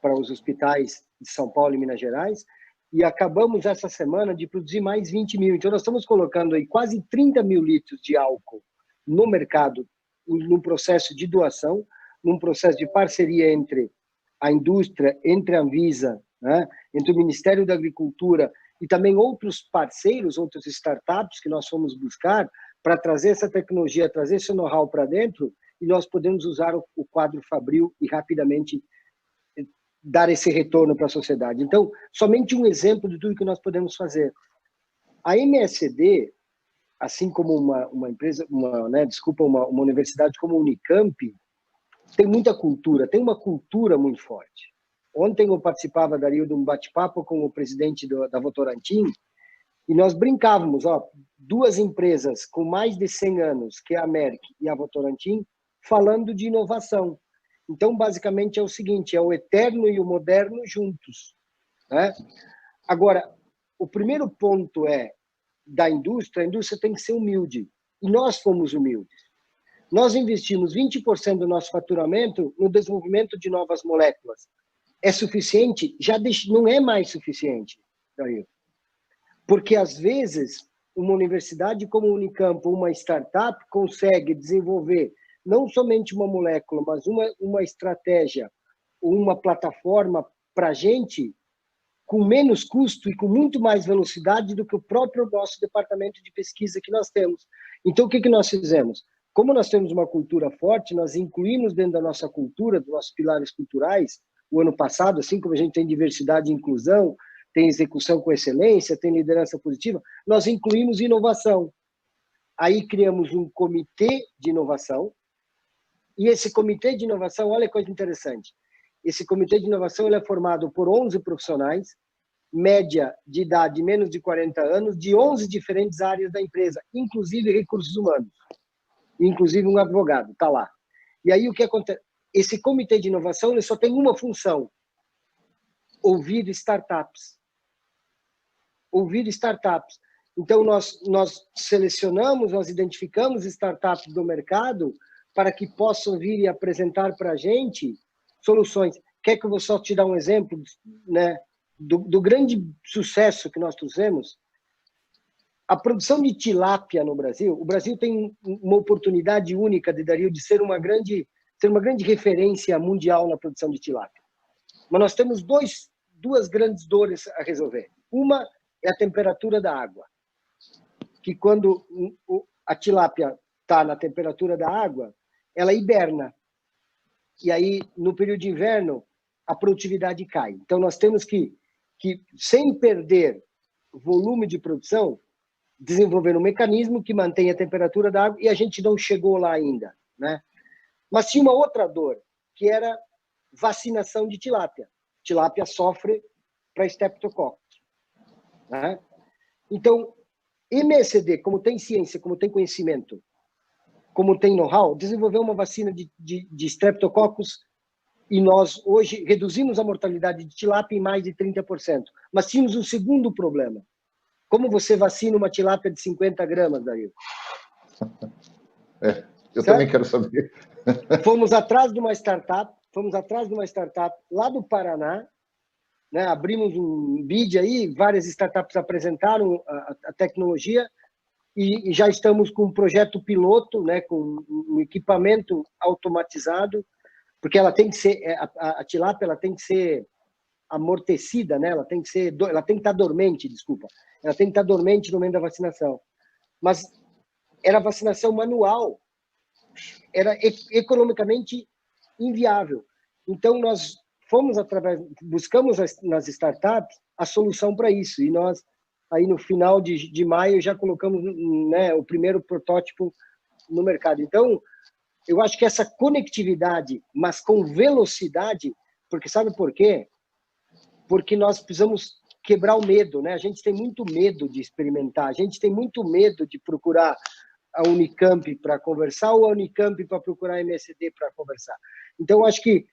para os hospitais de São Paulo e Minas Gerais, e acabamos essa semana de produzir mais 20 mil. Então, nós estamos colocando aí quase 30 mil litros de álcool no mercado, num processo de doação, num processo de parceria entre a indústria, entre a Anvisa, né, entre o Ministério da Agricultura e também outros parceiros, outras startups que nós fomos buscar para trazer essa tecnologia, trazer esse know-how para dentro, e nós podemos usar o quadro Fabril e rapidamente dar esse retorno para a sociedade. Então, somente um exemplo de tudo que nós podemos fazer. A MSD, assim como uma empresa, uma universidade como a Unicamp, tem muita cultura, tem uma cultura muito forte. Ontem eu participava, Dario, de um bate-papo com o presidente da Votorantim, e nós brincávamos, 2 empresas com mais de 100 anos, que é a Merck e a Votorantim, falando de inovação. Então, basicamente, é o seguinte, é o eterno e o moderno juntos, né? Agora, o primeiro ponto da indústria, a indústria tem que ser humilde, e nós fomos humildes. Nós investimos 20% do nosso faturamento no desenvolvimento de novas moléculas. É suficiente? Já não é mais suficiente, Dario. Porque, às vezes, uma universidade como a Unicamp, uma startup, consegue desenvolver não somente uma molécula, mas uma estratégia, uma plataforma para a gente com menos custo e com muito mais velocidade do que o próprio nosso departamento de pesquisa que nós temos. Então, o que nós fizemos? Como nós temos uma cultura forte, nós incluímos dentro da nossa cultura, dos nossos pilares culturais, o ano passado, assim como a gente tem diversidade e inclusão, tem execução com excelência, tem liderança positiva, nós incluímos inovação. Aí criamos um comitê de inovação, e esse comitê de inovação, olha que coisa interessante, esse comitê de inovação ele é formado por 11 profissionais, média de idade menos de 40 anos, de 11 diferentes áreas da empresa, inclusive recursos humanos, inclusive um advogado, está lá. E aí o que acontece? Esse comitê de inovação ele só tem uma função: ouvir startups. Ouvir startups. Então, nós selecionamos, nós identificamos startups do mercado para que possam vir e apresentar para a gente soluções. Quer que eu vou só te dar um exemplo, né, do grande sucesso que nós trouxemos? A produção de tilápia no Brasil, o Brasil tem uma oportunidade única, Dario, de ser uma grande referência mundial na produção de tilápia. Mas nós temos duas grandes dores a resolver. Uma é a temperatura da água, que quando a tilápia está na temperatura da água, ela hiberna. E aí, no período de inverno, a produtividade cai. Então, nós temos que sem perder volume de produção, desenvolver um mecanismo que mantenha a temperatura da água, e a gente não chegou lá ainda, né? Mas tinha uma outra dor, que era vacinação de tilápia. Tilápia sofre para streptococcus, né? Então, MSD, como tem ciência, como tem conhecimento, como tem know-how, desenvolveu uma vacina de Streptococcus e nós hoje reduzimos a mortalidade de tilápia em mais de 30%. Mas tínhamos um segundo problema. Como você vacina uma tilápia de 50 gramas, Daí?
Eu também quero saber.
Fomos atrás de uma startup lá do Paraná, né? Abrimos um vídeo aí, várias startups apresentaram a tecnologia e já estamos com um projeto piloto, né? Com um equipamento automatizado, porque ela tem que ser, a tilápia ela tem que ser amortecida, né? Ela tem que estar dormente, desculpa. Ela tem que estar dormente no momento da vacinação. Mas era vacinação manual, era economicamente inviável. Então nós buscamos nas startups a solução para isso, e nós aí no final de maio já colocamos, né, o primeiro protótipo no mercado. Então eu acho que essa conectividade, mas com velocidade, porque sabe por quê? Porque nós precisamos quebrar o medo, né? A gente tem muito medo de experimentar, a gente tem muito medo de procurar a Unicamp para conversar ou a Unicamp para procurar a MSD para conversar. Então, eu acho que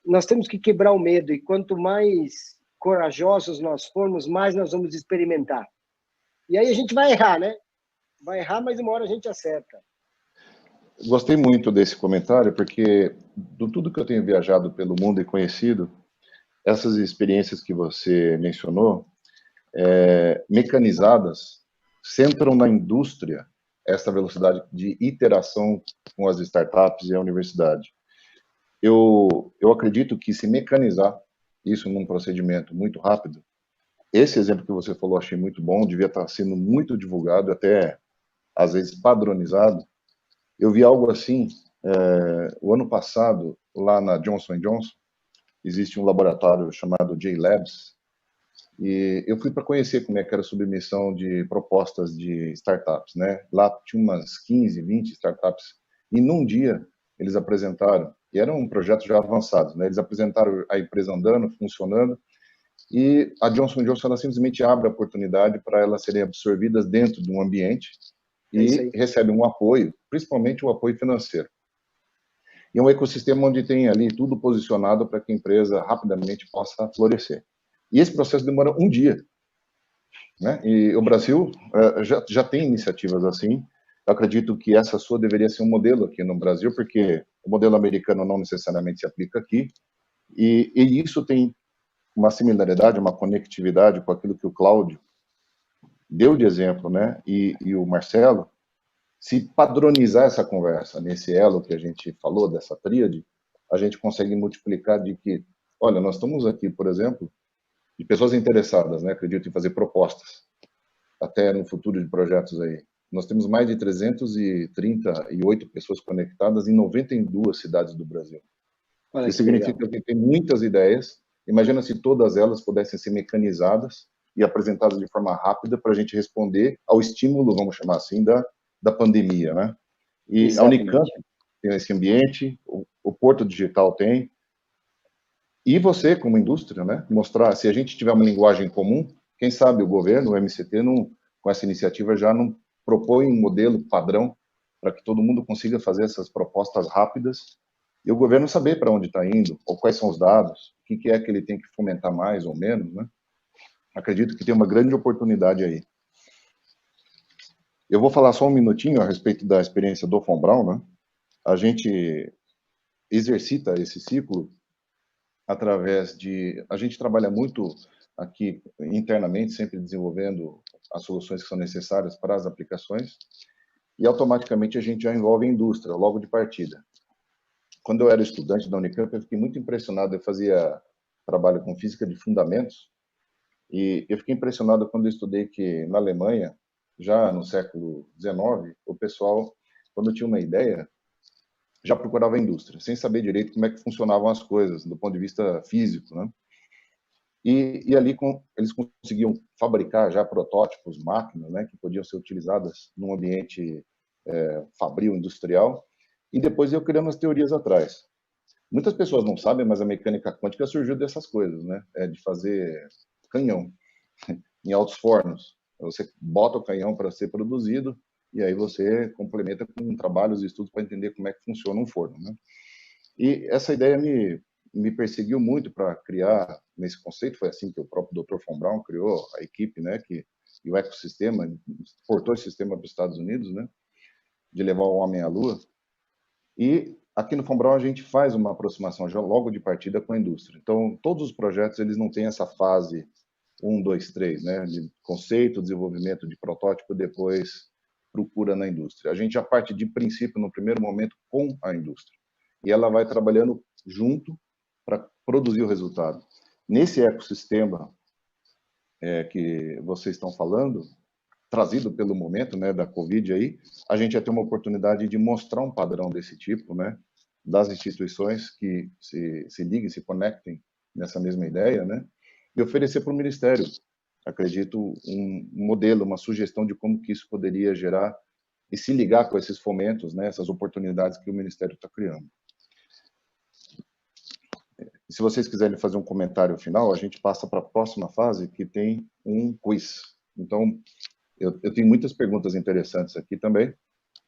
nós temos que quebrar o medo, e quanto mais corajosos nós formos, mais nós vamos experimentar. E aí a gente vai errar, né? Vai errar, mas uma hora a gente acerta.
Gostei muito desse comentário, porque de tudo que eu tenho viajado pelo mundo e conhecido, essas experiências que você mencionou, mecanizadas, centram na indústria essa velocidade de iteração com as startups e a universidade. Eu acredito que se mecanizar isso num procedimento muito rápido, esse exemplo que você falou, achei muito bom, devia estar sendo muito divulgado, até às vezes padronizado. Eu vi algo assim, o ano passado, lá na Johnson & Johnson, existe um laboratório chamado J-Labs, e eu fui para conhecer como é que era a submissão de propostas de startups, né? Lá tinha umas 15, 20 startups, e num dia eles apresentaram, e era um projeto já avançado, né? Eles apresentaram a empresa andando, funcionando, e a Johnson & Johnson ela simplesmente abre a oportunidade para elas serem absorvidas dentro de um ambiente e recebe um apoio, principalmente o apoio financeiro. E é um ecossistema onde tem ali tudo posicionado para que a empresa rapidamente possa florescer. E esse processo demora um dia, né? E o Brasil já tem iniciativas assim. Eu acredito que essa sua deveria ser um modelo aqui no Brasil, porque o modelo americano não necessariamente se aplica aqui. E isso tem uma similaridade, uma conectividade com aquilo que o Cláudio deu de exemplo, né? E o Marcelo, se padronizar essa conversa nesse elo que a gente falou, dessa tríade, a gente consegue multiplicar de que, olha, nós estamos aqui, por exemplo, de pessoas interessadas, né? Acredito em fazer propostas, até no futuro de projetos aí. Nós temos mais de 338 pessoas conectadas em 92 cidades do Brasil.
Olha,
isso significa que tem muitas ideias. Imagina se todas elas pudessem ser mecanizadas e apresentadas de forma rápida para a gente responder ao estímulo, vamos chamar assim, da pandemia, né? E exatamente. A Unicamp tem esse ambiente, o Porto Digital tem, e você, como indústria, né, mostrar, se a gente tiver uma linguagem comum, quem sabe o governo, o MCT, com essa iniciativa já não propõe um modelo padrão para que todo mundo consiga fazer essas propostas rápidas e o governo saber para onde está indo, ou quais são os dados, o que é que ele tem que fomentar mais ou menos, né? Acredito que tem uma grande oportunidade aí. Eu vou falar só um minutinho a respeito da experiência do Von Braun, né? A gente exercita esse ciclo através de... A gente trabalha muito aqui internamente, sempre desenvolvendo as soluções que são necessárias para as aplicações, e automaticamente a gente já envolve a indústria, logo de partida. Quando eu era estudante da Unicamp, eu fiquei muito impressionado, eu fazia trabalho com física de fundamentos, e eu fiquei impressionado quando eu estudei que na Alemanha, já no século XIX, o pessoal, quando tinha uma ideia, já procurava a indústria, sem saber direito como é que funcionavam as coisas, do ponto de vista físico, né? E ali eles conseguiam fabricar já protótipos, máquinas, né, que podiam ser utilizadas num ambiente fabril, industrial, e depois eu criando as teorias atrás. Muitas pessoas não sabem, mas a mecânica quântica surgiu dessas coisas, né? De fazer canhão em altos fornos. Você bota o canhão para ser produzido e aí você complementa com trabalhos e estudos para entender como é que funciona um forno, né? E essa ideia me perseguiu muito para criar nesse conceito, foi assim que o próprio Dr. Von Braun criou a equipe, né, e o ecossistema, exportou esse sistema para os Estados Unidos, né, de levar o homem à Lua. E aqui no Von Braun a gente faz uma aproximação já logo de partida com a indústria. Então, todos os projetos, eles não têm essa fase 1, 2, 3, né, de conceito, desenvolvimento de protótipo, depois procura na indústria. A gente já parte de princípio, no primeiro momento, com a indústria. E ela vai trabalhando junto para produzir o resultado. Nesse ecossistema que vocês estão falando, trazido pelo momento, né, da Covid aí, a gente ia ter uma oportunidade de mostrar um padrão desse tipo, né, das instituições que se liguem, se conectem nessa mesma ideia, né, e oferecer para o Ministério, acredito, um modelo, uma sugestão de como que isso poderia gerar e se ligar com esses fomentos, né, essas oportunidades que o Ministério está criando. Se vocês quiserem fazer um comentário final, a gente passa para a próxima fase, que tem um quiz. Então, eu tenho muitas perguntas interessantes aqui também.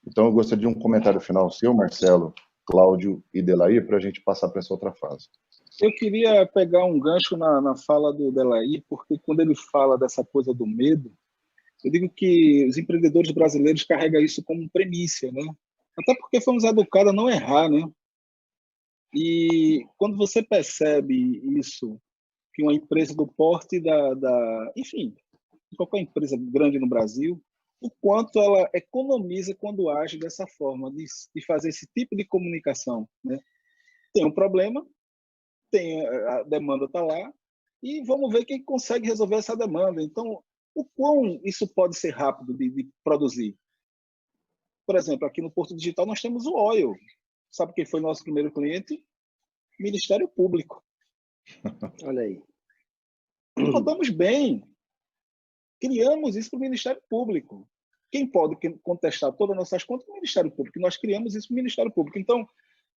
Então, eu gostaria de um comentário final seu, Marcelo, Cláudio e Delair, para a gente passar para essa outra fase.
Eu queria pegar um gancho na fala do Delair, porque quando ele fala dessa coisa do medo, eu digo que os empreendedores brasileiros carregam isso como premissa, né? Até porque fomos educados a não errar, né? E quando você percebe isso, que uma empresa do porte enfim, qualquer empresa grande no Brasil, o quanto ela economiza quando age dessa forma, de fazer esse tipo de comunicação, né? Tem um problema, a demanda está lá, e vamos ver quem consegue resolver essa demanda. Então, o quão isso pode ser rápido de produzir? Por exemplo, aqui no Porto Digital nós temos o Oil. Sabe quem foi nosso primeiro cliente? Ministério Público.
Olha aí.
Rodamos bem. Criamos isso para o Ministério Público. Quem pode contestar todas as nossas contas é o Ministério Público. Nós criamos isso para o Ministério Público. Então,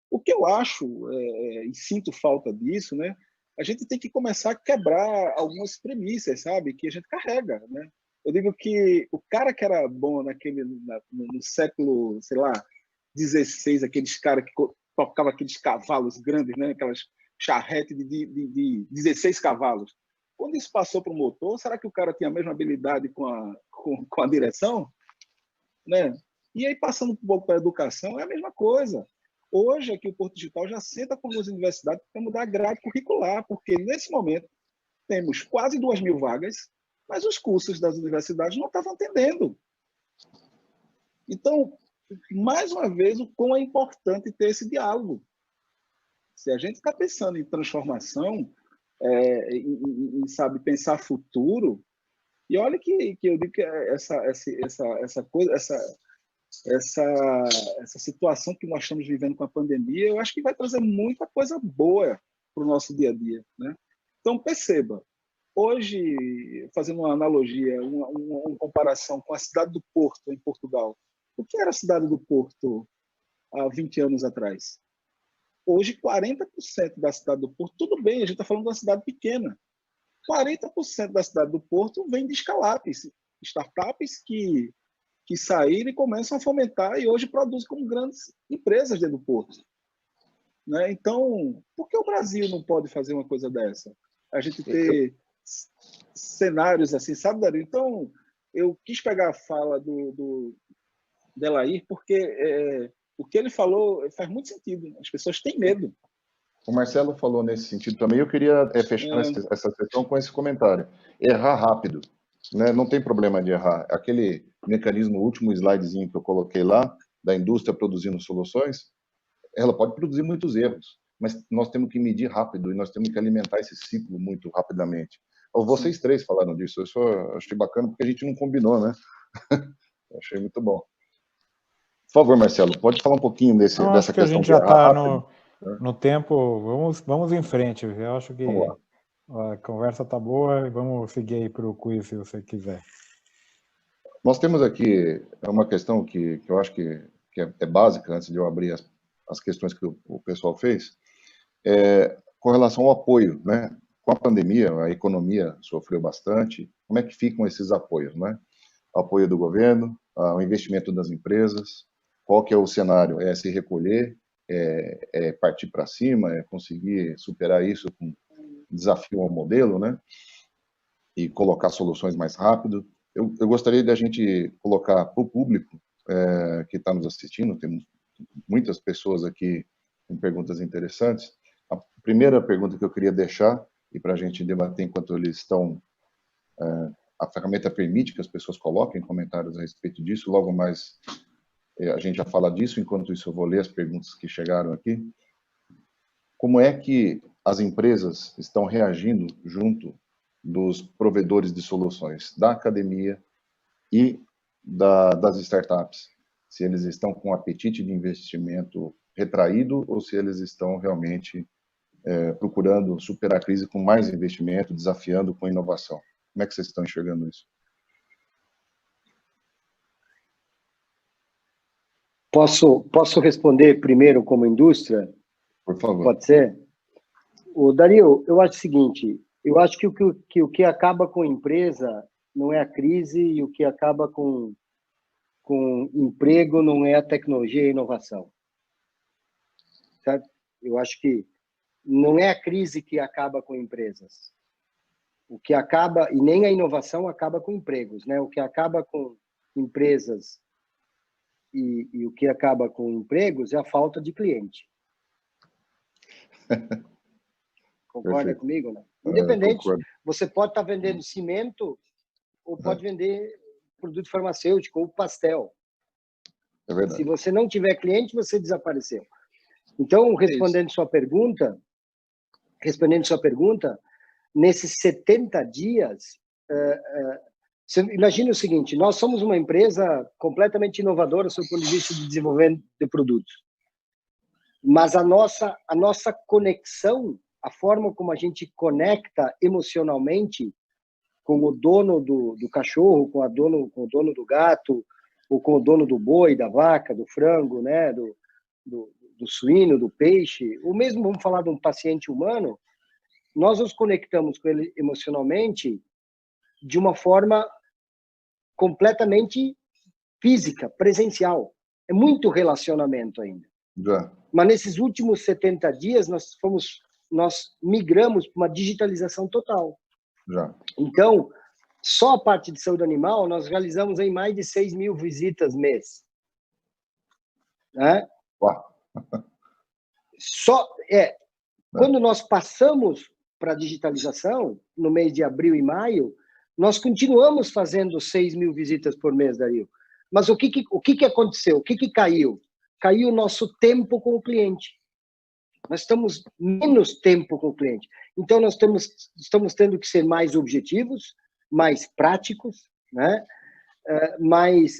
o que eu acho, e sinto falta disso, né? A gente tem que começar a quebrar algumas premissas, sabe? Que a gente carrega, né? Eu digo que o cara que era bom no século, sei lá, 16, aqueles caras que tocavam aqueles cavalos grandes, né? Aquelas charretes de 16 cavalos. Quando isso passou para o motor, será que o cara tinha a mesma habilidade com a direção? Né? E aí, passando um pouco para a educação, é a mesma coisa. Hoje, aqui o Porto Digital já senta com as universidades para mudar a grade curricular, porque nesse momento temos quase 2.000 vagas, mas os cursos das universidades não estavam atendendo. Então, mais uma vez, o quão é importante ter esse diálogo. Se a gente está pensando em transformação, sabe, pensar futuro, e olha que eu digo que essa coisa, essa situação que nós estamos vivendo com a pandemia, eu acho que vai trazer muita coisa boa para o nosso dia a dia, né? Então, perceba, hoje, fazendo uma analogia, uma comparação com a cidade do Porto, em Portugal, o que era a cidade do Porto há 20 anos atrás? Hoje, 40% da cidade do Porto, tudo bem, a gente está falando de uma cidade pequena, 40% da cidade do Porto vem de escalapes, startups que saíram e começam a fomentar e hoje produzem como grandes empresas dentro do Porto. Né? Então, por que o Brasil não pode fazer uma coisa dessa? A gente ter cenários assim, sabe, Dario? Então, eu quis pegar a fala do Delair porque o que ele falou faz muito sentido. As pessoas têm medo.
O Marcelo falou nesse sentido também. Eu queria fechar essa sessão com esse comentário. Errar rápido, né? Não tem problema de errar. Aquele mecanismo, o último slidezinho que eu coloquei lá, da indústria produzindo soluções, ela pode produzir muitos erros, mas nós temos que medir rápido e nós temos que alimentar esse ciclo muito rapidamente. Vocês três falaram disso, eu só achei bacana porque a gente não combinou, né? Achei muito bom. Por favor, Marcelo, pode falar um pouquinho dessa
acho que
questão
a gente
de
já
errar
está no tempo, vamos em frente. Eu acho que a conversa está boa e vamos seguir aí para o quiz, se você quiser.
Nós temos aqui uma questão que eu acho que é básica, antes de eu abrir as questões que o pessoal fez, com relação ao apoio, né? Com a pandemia, a economia sofreu bastante. Como é que ficam esses apoios, né? Apoio do governo, o investimento das empresas? Qual que é o cenário? É se recolher? É partir para cima? É conseguir superar isso com desafio ao modelo, né? E colocar soluções mais rápido? Eu gostaria de a gente colocar para o público que está nos assistindo, tem muitas pessoas aqui com perguntas interessantes. A primeira pergunta que eu queria deixar, e para a gente debater enquanto eles estão... a ferramenta permite que as pessoas coloquem comentários a respeito disso, logo mais a gente já fala disso, enquanto isso eu vou ler as perguntas que chegaram aqui. Como é que as empresas estão reagindo junto dos provedores de soluções, da academia e das startups? Se eles estão com apetite de investimento retraído ou se eles estão realmente procurando superar a crise com mais investimento, desafiando com inovação. Como é que vocês estão enxergando isso?
Posso responder primeiro como indústria?
Por favor.
Pode ser? Dario, eu acho o seguinte, eu acho que o que acaba com a empresa não é a crise e o que acaba com emprego não é a tecnologia e a inovação. Certo? Eu acho que não é a crise que acaba com empresas. O que acaba, e nem a inovação acaba com empregos, né? O que acaba com empresas e o que acaba com empregos é a falta de cliente. Concorda
Perfeito.
comigo, né? Independente,
você
pode estar vendendo cimento ou pode vender produto farmacêutico ou pastel.
É verdade.
Se você não tiver cliente, você desapareceu. Então, respondendo sua pergunta, nesses 70 dias, você imagina o seguinte, nós somos uma empresa completamente inovadora sob o ponto de vista de desenvolvimento de produtos. Mas a nossa conexão, a forma como a gente conecta emocionalmente com o dono do cachorro, com o dono do gato, ou com o dono do boi, da vaca, do frango, né, do suíno, do peixe, ou mesmo vamos falar de um paciente humano, nós nos conectamos com ele emocionalmente de uma forma completamente física, presencial. É muito relacionamento ainda.
Já.
Mas nesses últimos 70 dias nós migramos para uma digitalização total.
Já.
Então, só a parte de saúde animal nós realizamos em mais de 6 mil visitas mês. Né? Quando nós passamos para a digitalização, no mês de abril e maio, nós continuamos fazendo 6 mil visitas por mês, Dario. Mas o que aconteceu? O que caiu? Caiu o nosso tempo com o cliente. Nós estamos menos tempo com o cliente. Então, nós estamos tendo que ser mais objetivos, mais práticos, né?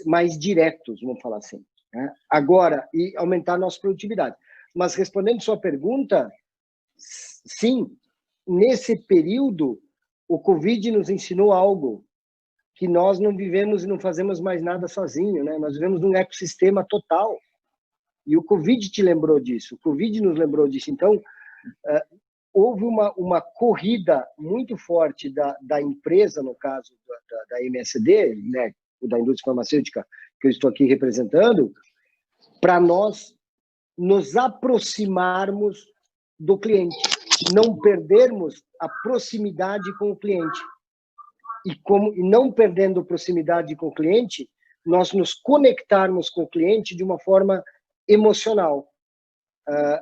mais diretos, vamos falar assim. Né? Agora, e aumentar a nossa produtividade. Mas, respondendo sua pergunta, sim, nesse período, o Covid nos ensinou algo, que nós não vivemos e não fazemos mais nada sozinho, né? Nós vivemos num ecossistema total. E o Covid te lembrou disso, o Covid nos lembrou disso. Então, houve uma corrida muito forte da empresa, no caso da MSD, né, da indústria farmacêutica, que eu estou aqui representando, para nós nos aproximarmos do cliente, não perdermos a proximidade com o cliente. E não perdendo proximidade com o cliente, nós nos conectarmos com o cliente de uma forma emocional.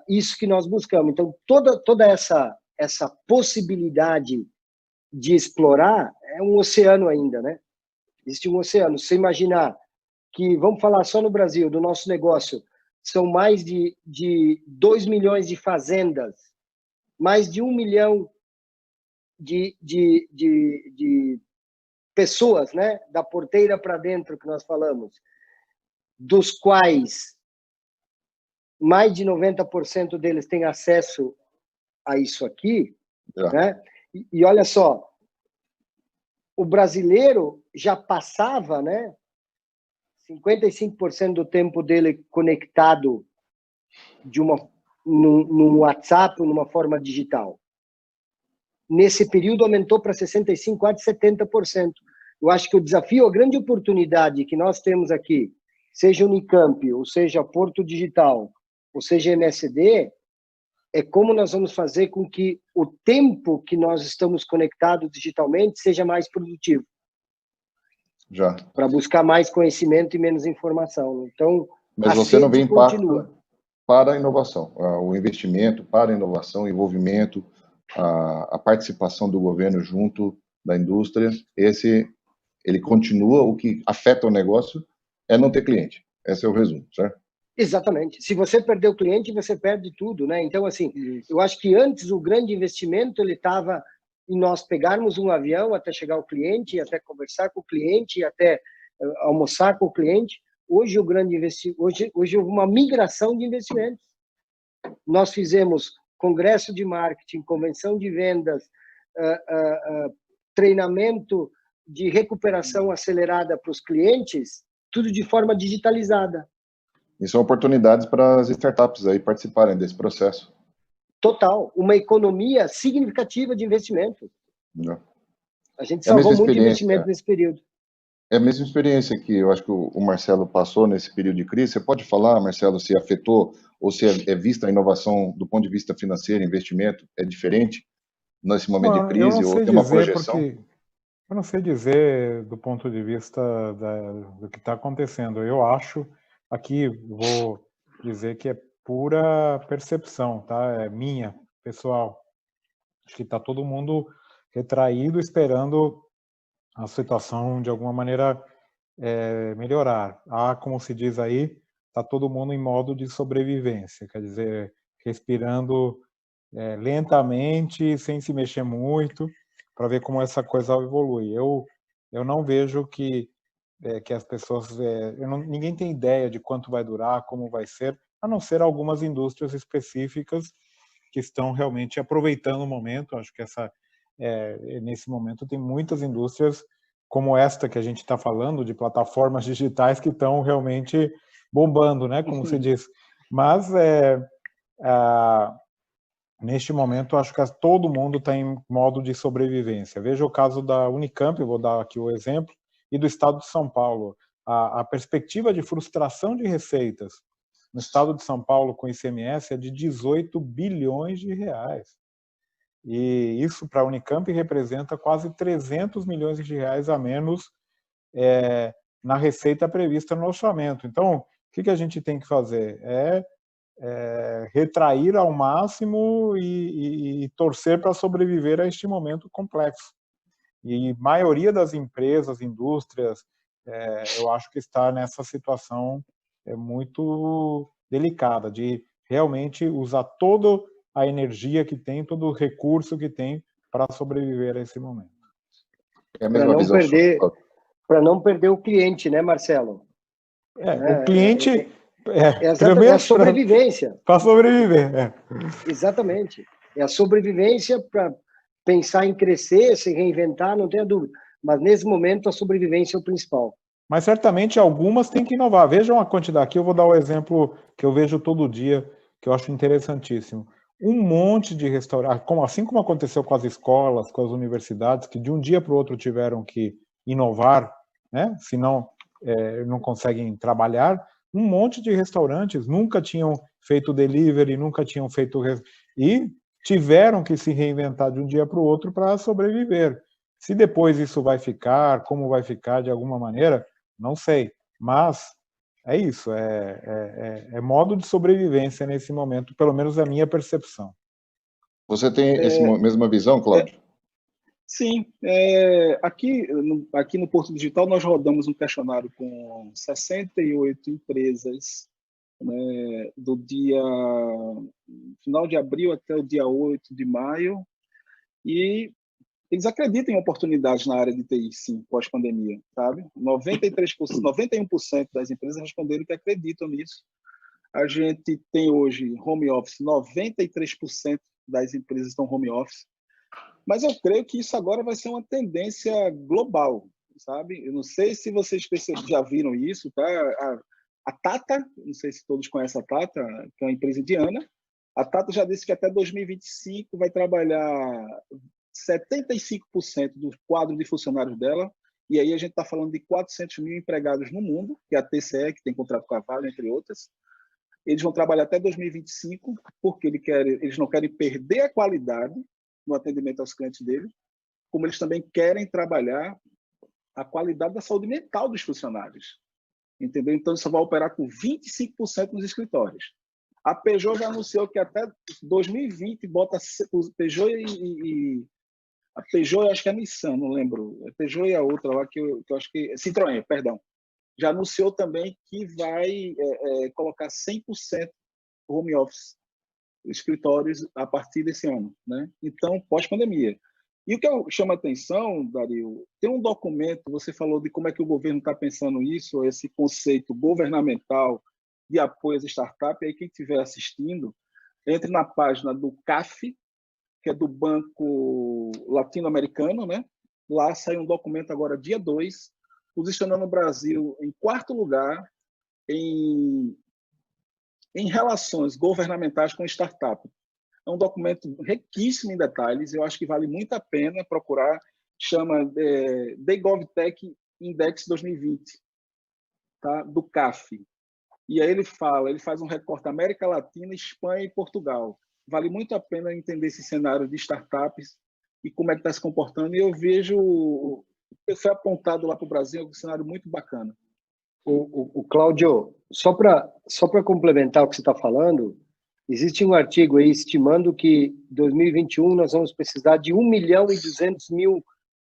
Isso que nós buscamos. Então, toda essa possibilidade de explorar é um oceano ainda, né? Existe um oceano. Se imaginar que, vamos falar só no Brasil, do nosso negócio, são mais de 2 milhões de fazendas, mais de 1 milhão de pessoas, né? Da porteira para dentro, que nós falamos, dos quais mais de 90% deles têm acesso a isso aqui, né? E olha só, o brasileiro já passava, né, 55% do tempo dele conectado num WhatsApp, numa forma digital. Nesse período aumentou para 65%, quase 70%. Eu acho que o desafio, a grande oportunidade que nós temos aqui, seja Unicamp, ou seja Porto Digital, ou seja MSD, é como nós vamos fazer com que o tempo que nós estamos conectados digitalmente seja mais produtivo.
Já.
Para buscar mais conhecimento e menos informação. Então,
mas você não vê impacto para a inovação, o investimento para a inovação, o envolvimento, a participação do governo junto da indústria, ele continua, o que afeta o negócio é não ter cliente. Esse é o resumo, certo?
Exatamente. Se você perder o cliente, você perde tudo, né? Então, assim, eu acho que antes o grande investimento ele estava em nós pegarmos um avião até chegar ao cliente, até conversar com o cliente, até almoçar com o cliente. Hoje o grande investimento, hoje houve uma migração de investimentos. Nós fizemos congresso de marketing, convenção de vendas, treinamento de recuperação acelerada para os clientes, tudo de forma digitalizada.
E são oportunidades para as startups aí participarem desse processo.
Total, uma economia significativa de investimento.
Não.
A gente salvou muito investimento nesse período.
É a mesma experiência que eu acho que o Marcelo passou nesse período de crise. Você pode falar, Marcelo, se afetou ou se é vista a inovação do ponto de vista financeiro, investimento, é diferente nesse momento de crise ou tem uma projeção?
Eu não sei dizer do ponto de vista do que está acontecendo. Eu acho, aqui vou dizer que é pura percepção, tá? É minha, pessoal. Acho que está todo mundo retraído, esperando a situação de alguma maneira melhorar. Como se diz aí, está todo mundo em modo de sobrevivência, quer dizer, respirando lentamente, sem se mexer muito, para ver como essa coisa evolui. Eu não vejo que as pessoas... ninguém tem ideia de quanto vai durar, como vai ser, a não ser algumas indústrias específicas que estão realmente aproveitando o momento. Acho que nesse momento tem muitas indústrias como esta que a gente está falando, de plataformas digitais que estão realmente bombando, né, como se diz. Mas, neste momento, acho que todo mundo está em modo de sobrevivência. Veja o caso da Unicamp, eu vou dar aqui o exemplo, e do Estado de São Paulo. A perspectiva de frustração de receitas no Estado de São Paulo com ICMS é de 18 bilhões de reais. E isso para a Unicamp representa quase 300 milhões de reais a menos na receita prevista no orçamento. Então, o que a gente tem que fazer? Retrair ao máximo e torcer para sobreviver a este momento complexo. E a maioria das empresas, indústrias, eu acho que está nessa situação muito delicada, de realmente usar toda a energia que tem, todo o recurso que tem para sobreviver a esse momento.
Para não perder o cliente, né, Marcelo?
O cliente...
É a sobrevivência.
Para sobreviver.
Exatamente. É a sobrevivência para pensar em crescer, se reinventar, não tenha dúvida. Mas, nesse momento, a sobrevivência é o principal.
Mas, certamente, algumas têm que inovar. Vejam a quantidade. Aqui eu vou dar o exemplo que eu vejo todo dia, que eu acho interessantíssimo. Um monte de restaurantes, assim como aconteceu com as escolas, com as universidades, que de um dia para o outro tiveram que inovar, né? Senão não conseguem trabalhar. Um monte de restaurantes nunca tinham feito delivery, nunca tinham feito... E tiveram que se reinventar de um dia para o outro para sobreviver. Se depois isso vai ficar, como vai ficar de alguma maneira, não sei. Mas é isso, é modo de sobrevivência nesse momento, pelo menos é a minha percepção.
Você tem essa mesma visão, Cláudio?
Sim. Aqui no Porto Digital, nós rodamos um questionário com 68 empresas, né, do final de abril até o dia 8 de maio, e eles acreditam em oportunidades na área de TI, sim, pós-pandemia, sabe? 91% das empresas responderam que acreditam nisso. A gente tem hoje home office, 93% das empresas estão home office. Mas eu creio que isso agora vai ser uma tendência global, sabe? Eu não sei se vocês já viram isso, tá? A Tata, não sei se todos conhecem a Tata, que é uma empresa indiana. A Tata já disse que até 2025 vai trabalhar 75% do quadro de funcionários dela E aí a gente está falando de 400 mil empregados no mundo, que é a TCE, que tem contrato com a Vale, entre outras. Eles vão trabalhar até 2025, porque eles não querem perder a qualidade no atendimento aos clientes deles, como eles também querem trabalhar a qualidade da saúde mental dos funcionários. Entendeu? Então, isso vai operar com 25% nos escritórios. A Peugeot já anunciou que até 2020 bota o Peugeot a Peugeot, acho que é a Nissan, não lembro. A Peugeot e a outra lá que eu acho que Citroën, perdão. Já anunciou também que vai colocar 100% home office escritórios a partir desse ano, né? Então, pós-pandemia. E o que eu chamo a atenção, Dario, tem um documento, você falou de como é que o governo está pensando isso, esse conceito governamental de apoio às startups, aí quem estiver assistindo, entre na página do CAF, que é do Banco Latino-Americano, né? Lá saiu um documento agora, dia 2, posicionando o Brasil em 4º lugar em relações governamentais com startup. É um documento riquíssimo em detalhes, eu acho que vale muito a pena procurar, chama The GovTech Index 2020, tá? Do CAF. E aí ele faz um recorte América Latina, Espanha e Portugal. Vale muito a pena entender esse cenário de startups e como é que está se comportando. E eu vejo o que foi apontado lá para o Brasil, é um cenário muito bacana.
O Cláudio, só para complementar o que você está falando, existe um artigo aí estimando que em 2021 nós vamos precisar de 1.200.000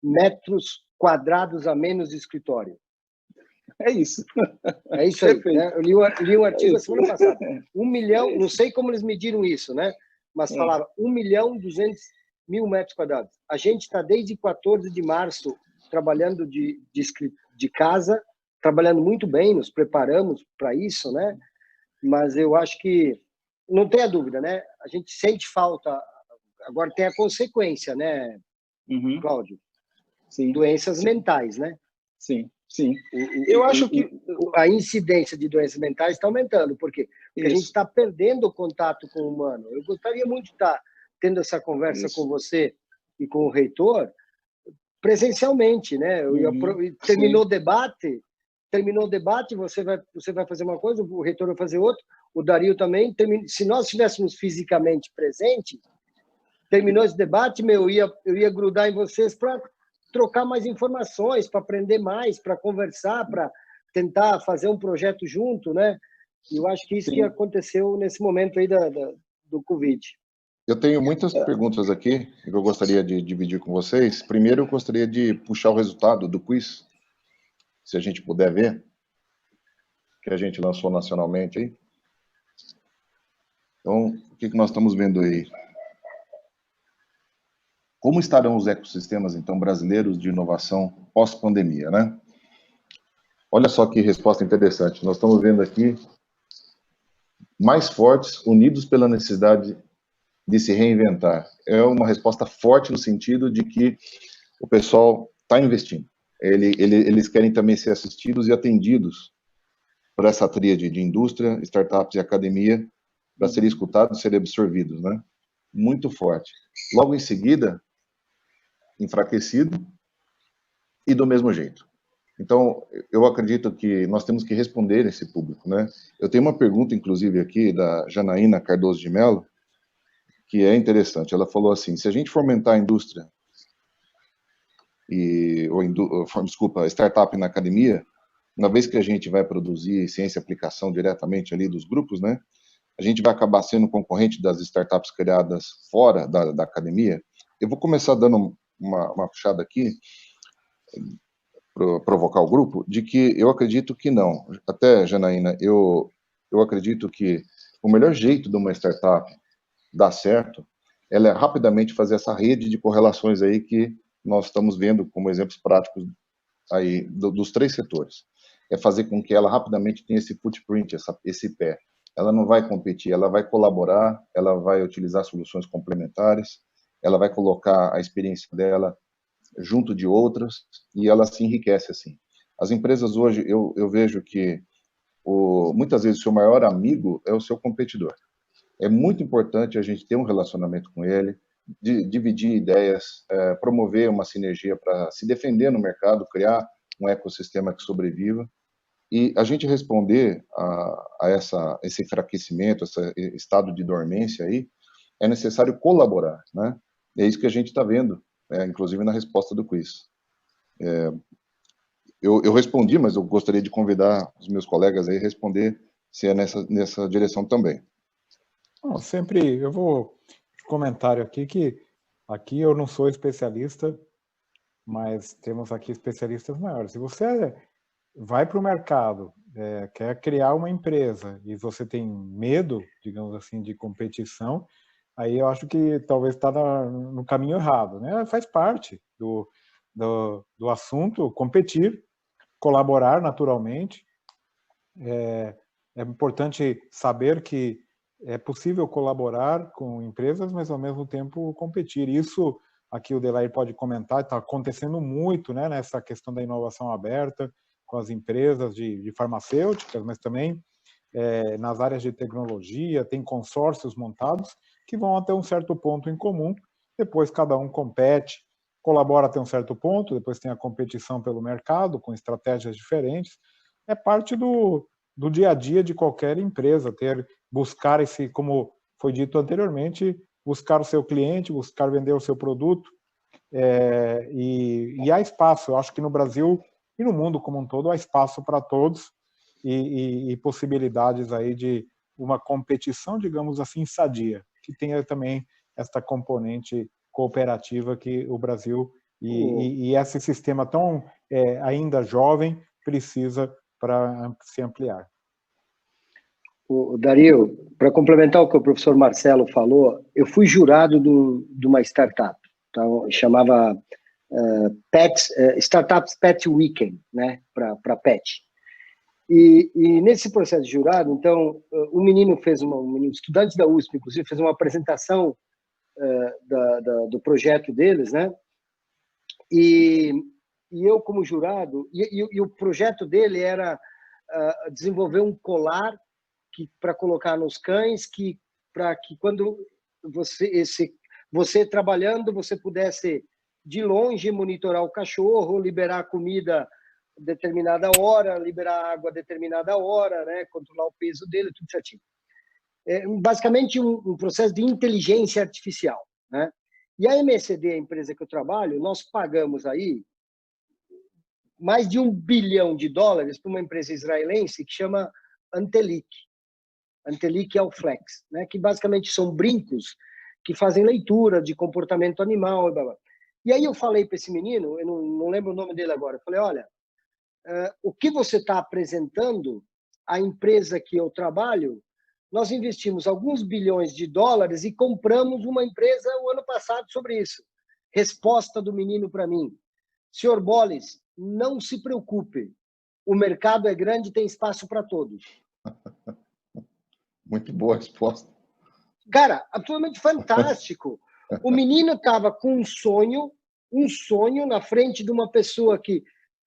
metros quadrados a menos de escritório.
É isso.
É isso aí. Né? Eu li um artigo a semana passada. 1 milhão, não sei como eles mediram isso, né? Mas falava 1.200.000 metros quadrados. A gente está desde 14 de março trabalhando de casa, trabalhando muito bem, nos preparamos para isso, né? Mas eu acho que, não tenha dúvida, né? A gente sente falta, agora tem a consequência, né, Cláudio?
Sim.
Doenças mentais, né?
Sim, sim. Eu acho que
a incidência de doenças mentais está aumentando, por quê? Porque a gente está perdendo o contato com o humano. Eu gostaria muito de estar tendo essa conversa com você e com o reitor presencialmente, né? Terminou o debate, você vai fazer uma coisa, o reitor vai fazer outra, o Dario também. Se nós estivéssemos fisicamente presentes, terminou esse debate, eu ia grudar em vocês para trocar mais informações, para aprender mais, para conversar, para tentar fazer um projeto junto, né? E eu acho que isso que aconteceu nesse momento aí do Covid.
Eu tenho muitas perguntas aqui que eu gostaria de dividir com vocês. Primeiro, eu gostaria de puxar o resultado do quiz, se a gente puder ver, que a gente lançou nacionalmente aí. Então, o que nós estamos vendo aí? Como estarão os ecossistemas, então, brasileiros de inovação pós-pandemia, né? Olha só que resposta interessante. Nós estamos vendo aqui mais fortes, unidos pela necessidade de se reinventar. É uma resposta forte no sentido de que o pessoal está investindo. Eles querem também ser assistidos e atendidos por essa tríade de indústria, startups e academia, para serem escutados e serem absorvidos, né? Muito forte. Logo em seguida, enfraquecido e do mesmo jeito. Então, eu acredito que nós temos que responder esse público, né? Eu tenho uma pergunta, inclusive, aqui, da Janaína Cardoso de Mello, que é interessante. Ela falou assim, se a gente fomentar a indústria, a startup na academia, uma vez que a gente vai produzir ciência e aplicação diretamente ali dos grupos, né? A gente vai acabar sendo concorrente das startups criadas fora da academia. Eu vou começar dando uma puxada aqui, para provocar o grupo, de que eu acredito que não. Até, Janaína, eu acredito que o melhor jeito de uma startup dar certo, ela é rapidamente fazer essa rede de correlações aí que nós estamos vendo como exemplos práticos aí dos 3 setores. É fazer com que ela rapidamente tenha esse footprint, esse pé. Ela não vai competir, ela vai colaborar, ela vai utilizar soluções complementares, ela vai colocar a experiência dela junto de outras e ela se enriquece assim. As empresas hoje, eu vejo que muitas vezes o seu maior amigo é o seu competidor. É muito importante a gente ter um relacionamento com ele, dividir ideias, promover uma sinergia para se defender no mercado, criar um ecossistema que sobreviva. E a gente responder a esse enfraquecimento, esse estado de dormência aí, é necessário colaborar, né? E é isso que a gente está vendo, inclusive na resposta do quiz. Eu respondi, mas eu gostaria de convidar os meus colegas aí a responder se é nessa direção também.
Não, sempre, eu vou comentário aqui que aqui eu não sou especialista, mas temos aqui especialistas maiores. Se você vai para o mercado, quer criar uma empresa e você tem medo, digamos assim, de competição, aí eu acho que talvez está no caminho errado, né? Faz parte do assunto competir, colaborar naturalmente. É importante saber que é possível colaborar com empresas, mas ao mesmo tempo competir. Isso aqui o Delair pode comentar, está acontecendo muito, né, nessa questão da inovação aberta com as empresas de farmacêuticas, mas também nas áreas de tecnologia, tem consórcios montados que vão até um certo ponto em comum, depois cada um compete, colabora até um certo ponto, depois tem a competição pelo mercado, com estratégias diferentes. É parte do dia a dia de qualquer empresa, buscar esse, como foi dito anteriormente, buscar o seu cliente, buscar vender o seu produto, e há espaço. Eu acho que no Brasil e no mundo como um todo há espaço para todos e possibilidades aí de uma competição, digamos assim, sadia, que tenha também esta componente cooperativa que o Brasil e esse sistema tão ainda jovem precisa para se ampliar.
O Dario, para complementar o que o professor Marcelo falou, eu fui jurado de uma startup, então, chamava Startups Pet Weekend, né, para pet. E nesse processo de jurado, então, um menino estudante da USP, inclusive, fez uma apresentação do projeto deles, né? E eu, como jurado, e o projeto dele era desenvolver um colar para colocar nos cães, para que quando você trabalhando, você pudesse de longe monitorar o cachorro, liberar comida determinada hora, liberar água determinada hora, né, controlar o peso dele, tudo certinho. Basicamente um processo de inteligência artificial, né? E a MSD, a empresa que eu trabalho, nós pagamos aí mais de $1 bilhão para uma empresa israelense que chama Antelic Alflex, né? Que basicamente são brincos que fazem leitura de comportamento animal. Blá, blá. E aí eu falei para esse menino, eu não lembro o nome dele agora, eu falei, olha, o que você está apresentando, a empresa que eu trabalho, nós investimos alguns bilhões de dólares e compramos uma empresa o ano passado sobre isso. Resposta do menino para mim, senhor Bolles, não se preocupe, o mercado é grande e tem espaço para todos.
Muito boa a resposta.
Cara, absolutamente fantástico. O menino estava com um sonho na frente de uma pessoa que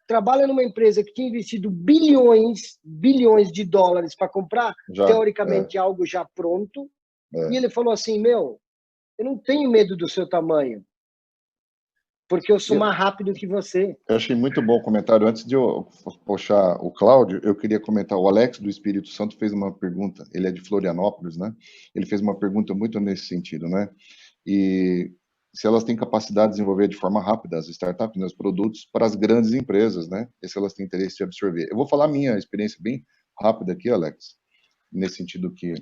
trabalha numa empresa que tinha investido bilhões de dólares para comprar, teoricamente, algo já pronto. E ele falou assim, eu não tenho medo do seu tamanho, porque eu sou mais rápido que você.
Eu achei muito bom o comentário. Antes de eu puxar o Cláudio, eu queria comentar. O Alex do Espírito Santo fez uma pergunta. Ele é de Florianópolis, né? Ele fez uma pergunta muito nesse sentido, né? E se elas têm capacidade de desenvolver de forma rápida as startups, né, os produtos para as grandes empresas, né? E se elas têm interesse de absorver. Eu vou falar a minha experiência bem rápida aqui, Alex, nesse sentido que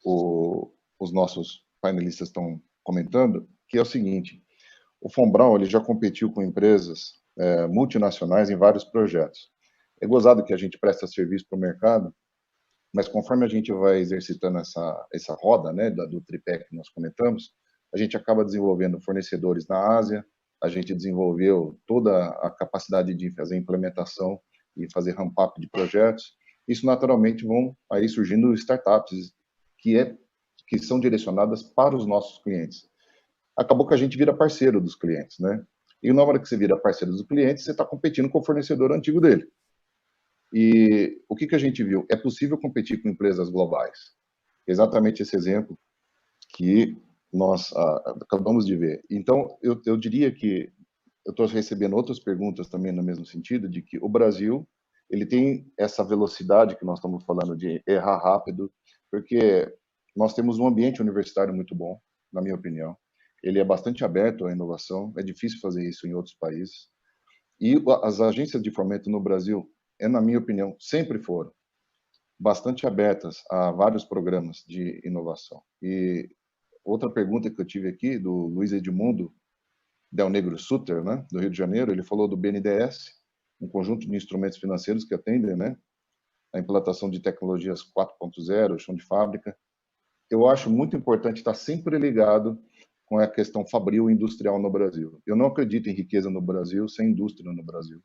os nossos painelistas estão comentando, que é o seguinte: o Von Braun ele já competiu com empresas multinacionais em vários projetos. É gozado que a gente presta serviço para o mercado, mas conforme a gente vai exercitando essa roda, né, do tripé que nós comentamos, a gente acaba desenvolvendo fornecedores na Ásia, a gente desenvolveu toda a capacidade de fazer implementação e fazer ramp-up de projetos. Isso naturalmente vão aí surgindo startups que são direcionadas para os nossos clientes. Acabou que a gente vira parceiro dos clientes, né? E na hora que você vira parceiro dos clientes, você está competindo com o fornecedor antigo dele. E o que a gente viu? É possível competir com empresas globais. Exatamente esse exemplo que nós acabamos de ver. Então, eu diria que eu estou recebendo outras perguntas também no mesmo sentido, de que o Brasil ele tem essa velocidade que nós estamos falando de errar rápido, porque nós temos um ambiente universitário muito bom, na minha opinião. Ele é bastante aberto à inovação, é difícil fazer isso em outros países. E as agências de fomento no Brasil, na minha opinião, sempre foram bastante abertas a vários programas de inovação. E outra pergunta que eu tive aqui, do Luiz Edmundo Del Negro Sutter, né, do Rio de Janeiro, ele falou do BNDES, um conjunto de instrumentos financeiros que atendem, né, a implantação de tecnologias 4.0, chão de fábrica. Eu acho muito importante estar sempre ligado com a questão fabril e industrial no Brasil. Eu não acredito em riqueza no Brasil sem indústria no Brasil.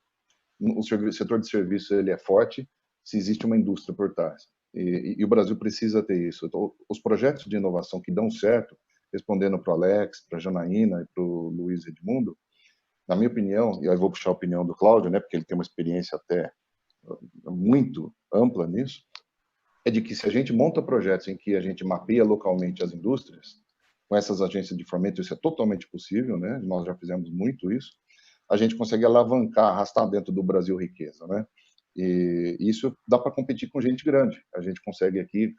O setor de serviço ele é forte se existe uma indústria por trás. E o Brasil precisa ter isso. Então, os projetos de inovação que dão certo, respondendo para o Alex, para a Janaína e para o Luiz Edmundo, na minha opinião, e aí eu vou puxar a opinião do Cláudio, né, porque ele tem uma experiência até muito ampla nisso, é de que se a gente monta projetos em que a gente mapeia localmente as indústrias, com essas agências de fomento, isso é totalmente possível, né? Nós já fizemos muito isso. A gente consegue alavancar, arrastar dentro do Brasil riqueza, né? E isso dá para competir com gente grande. A gente consegue aqui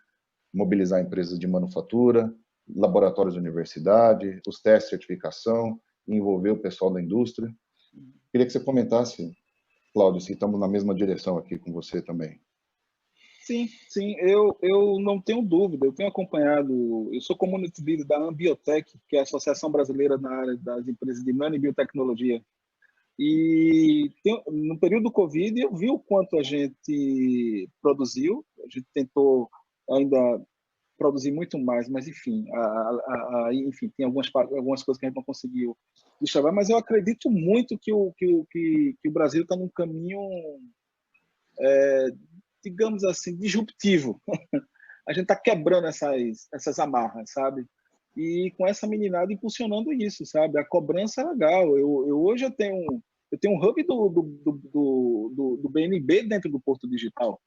mobilizar empresas de manufatura, laboratórios de universidade, os testes de certificação, envolver o pessoal da indústria. Queria que você comentasse, Cláudio, se estamos na mesma direção aqui com você também.
Sim, eu não tenho dúvida, eu tenho acompanhado, eu sou community leader da Ambiotech, que é a Associação Brasileira na área das empresas de nanobiotecnologia, e no período do Covid eu vi o quanto a gente produziu, a gente tentou ainda produzir muito mais, mas enfim, enfim tem algumas coisas que a gente não conseguiu destravar, mas eu acredito muito que o Brasil está num caminho digamos assim, disruptivo. A gente está quebrando essas amarras, sabe? E com essa meninada impulsionando isso, sabe? A cobrança é legal. Hoje eu tenho um hub do BNB dentro do Porto Digital,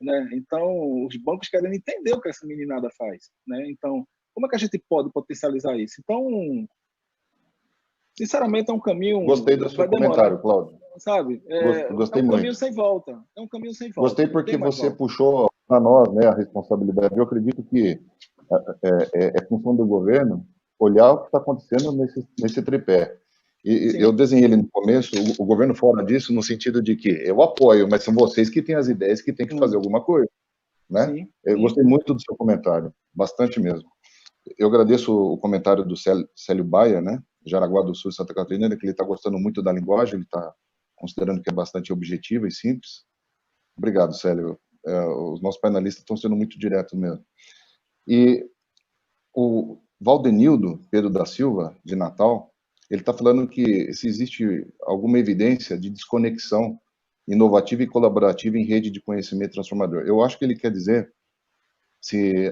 né? Então, os bancos querem entender o que essa meninada faz, né? Então, como é que a gente pode potencializar isso? Então, sinceramente, é um caminho...
Gostei do seu comentário, Cláudio.
Sabe?
Gostei
é um caminho
muito.
Sem volta. É um caminho sem volta.
Gostei porque você puxou para nós, né, a responsabilidade. Eu acredito que é função do governo olhar o que está acontecendo nesse tripé. E eu desenhei ele no começo, o governo fora disso, no sentido de que eu apoio, mas são vocês que têm as ideias que têm que fazer alguma coisa, né?
Sim.
Eu gostei muito do seu comentário, bastante mesmo. Eu agradeço o comentário do Célio Baia, né, Jaraguá do Sul, Santa Catarina, que ele está gostando muito da linguagem, ele está considerando que é bastante objetiva e simples. Obrigado, Célio. Os nossos panelistas estão sendo muito diretos mesmo. E o Valdenildo Pedro da Silva, de Natal, ele está falando que se existe alguma evidência de desconexão inovativa e colaborativa em rede de conhecimento transformador. Eu acho que ele quer dizer se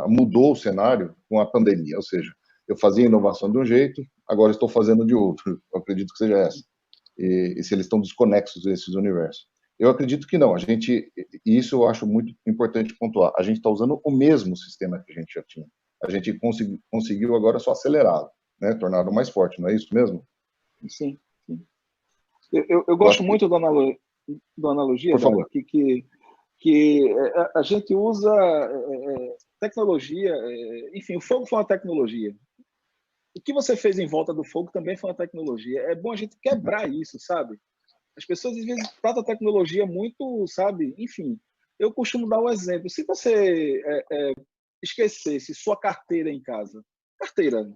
mudou o cenário com a pandemia, ou seja, eu fazia inovação de um jeito, agora estou fazendo de outro. Eu acredito que seja essa. E se eles estão desconexos desses universos. Eu acredito que não. E isso eu acho muito importante pontuar. A gente está usando o mesmo sistema que a gente já tinha. A gente conseguiu agora só acelerá-lo, né? Torná-lo mais forte, não é isso mesmo?
Sim. Eu gosto muito da analogia,
por favor.
que a gente usa tecnologia, enfim, o fogo foi uma tecnologia. O que você fez em volta do fogo também foi uma tecnologia. É bom a gente quebrar isso, sabe? As pessoas, às vezes, tratam a tecnologia muito, sabe? Enfim, eu costumo dar um exemplo. Se você esquecesse sua carteira em casa, carteira,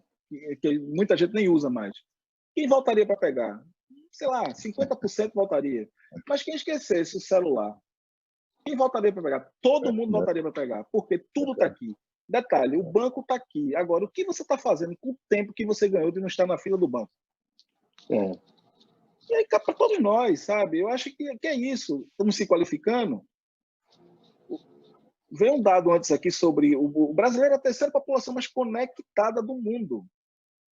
que muita gente nem usa mais, quem voltaria para pegar? Sei lá, 50% voltaria. Mas quem esquecesse o celular, quem voltaria para pegar? Todo mundo voltaria para pegar, porque tudo está aqui. Detalhe, o banco está aqui. Agora, o que você está fazendo com o tempo que você ganhou de não estar na fila do banco? E aí, para todos nós, sabe? Eu acho que é isso. Estamos se qualificando. Veio um dado antes aqui sobre o brasileiro é a terceira população mais conectada do mundo.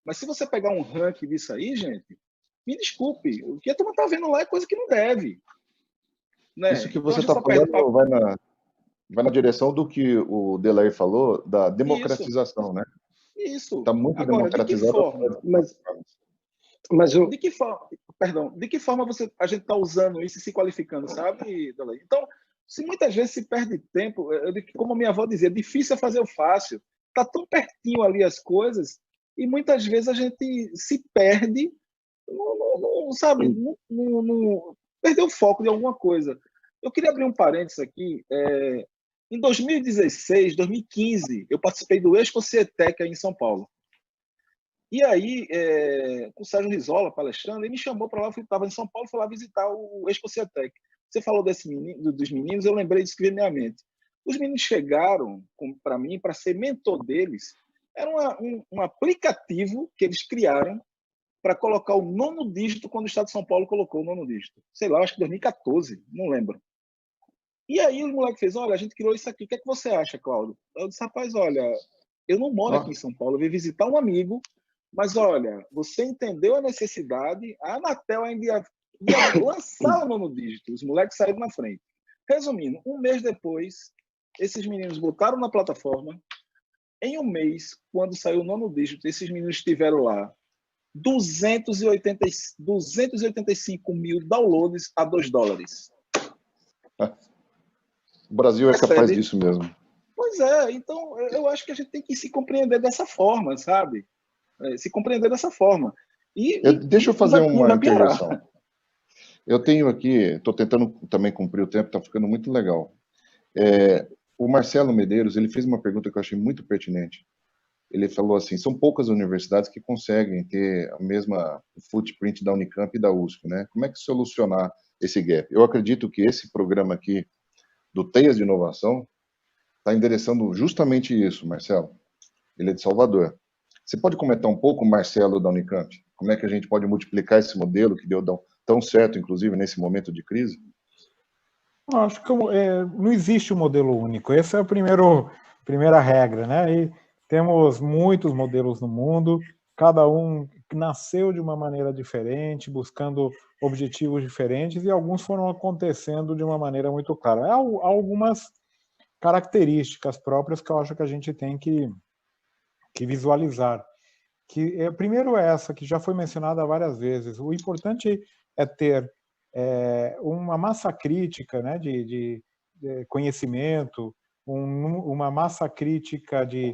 Mas se você pegar um ranking disso aí, gente, me desculpe, o que a turma está vendo lá é coisa que não deve. Né?
Isso que você está falando vai na direção do que o Delair falou, da democratização, né?
Isso.
Está muito
Agora, de que
democratizado.
forma?
Mas o,
De que forma, perdão, de que forma a gente está usando isso e se qualificando, sabe, Dalei? Então, se muitas vezes se perde tempo, como a minha avó dizia, difícil é fazer o fácil. Está tão pertinho ali as coisas e muitas vezes a gente se perde, sabe, perdeu o foco de alguma coisa. Eu queria abrir um parênteses aqui. Em 2016, 2015, eu participei do Expo-Cietec em São Paulo. E aí, com o Sérgio Rizola, palestrando, ele me chamou para lá, eu estava em São Paulo, fui lá visitar o Expo-Cietec. Você falou dos meninos, eu lembrei disso que veio na minha mente. Os meninos chegaram para mim para ser mentor deles. Era um aplicativo que eles criaram para colocar o 9º dígito quando o Estado de São Paulo colocou o 9º dígito. Sei lá, acho que 2014, não lembro. E aí o moleque fez, olha, a gente criou isso aqui, o que é que você acha, Cláudio? Eu disse, rapaz, olha, eu não moro aqui em São Paulo, eu vim visitar um amigo, mas olha, você entendeu a necessidade, a Anatel ainda ia lançar o 9º dígito, os moleques saíram na frente. Resumindo, um mês depois, esses meninos botaram na plataforma, em um mês, quando saiu o 9º dígito, esses meninos tiveram lá 285 mil downloads a $2.
O Brasil é capaz disso mesmo.
Pois é, então eu acho que a gente tem que se compreender dessa forma, sabe? Se compreender dessa forma.
Deixa eu fazer uma intervenção. Eu tenho aqui, estou tentando também cumprir o tempo, está ficando muito legal. O Marcelo Medeiros, ele fez uma pergunta que eu achei muito pertinente. Ele falou assim, são poucas universidades que conseguem ter a mesma footprint da Unicamp e da USP, né? Como é que solucionar esse gap? Eu acredito que esse programa aqui, do Teias de Inovação, está endereçando justamente isso, Marcelo. Ele é de Salvador. Você pode comentar um pouco, Marcelo, da Unicamp? Como é que a gente pode multiplicar esse modelo que deu tão certo, inclusive, nesse momento de crise?
Eu acho que não existe um modelo único. Essa é a primeira regra, né? E temos muitos modelos no mundo, cada um nasceu de uma maneira diferente, buscando objetivos diferentes, e alguns foram acontecendo de uma maneira muito clara. Há algumas características próprias que eu acho que a gente tem que visualizar. Primeiro essa, que já foi mencionada várias vezes. O importante é ter uma massa crítica, né, de conhecimento, uma massa crítica de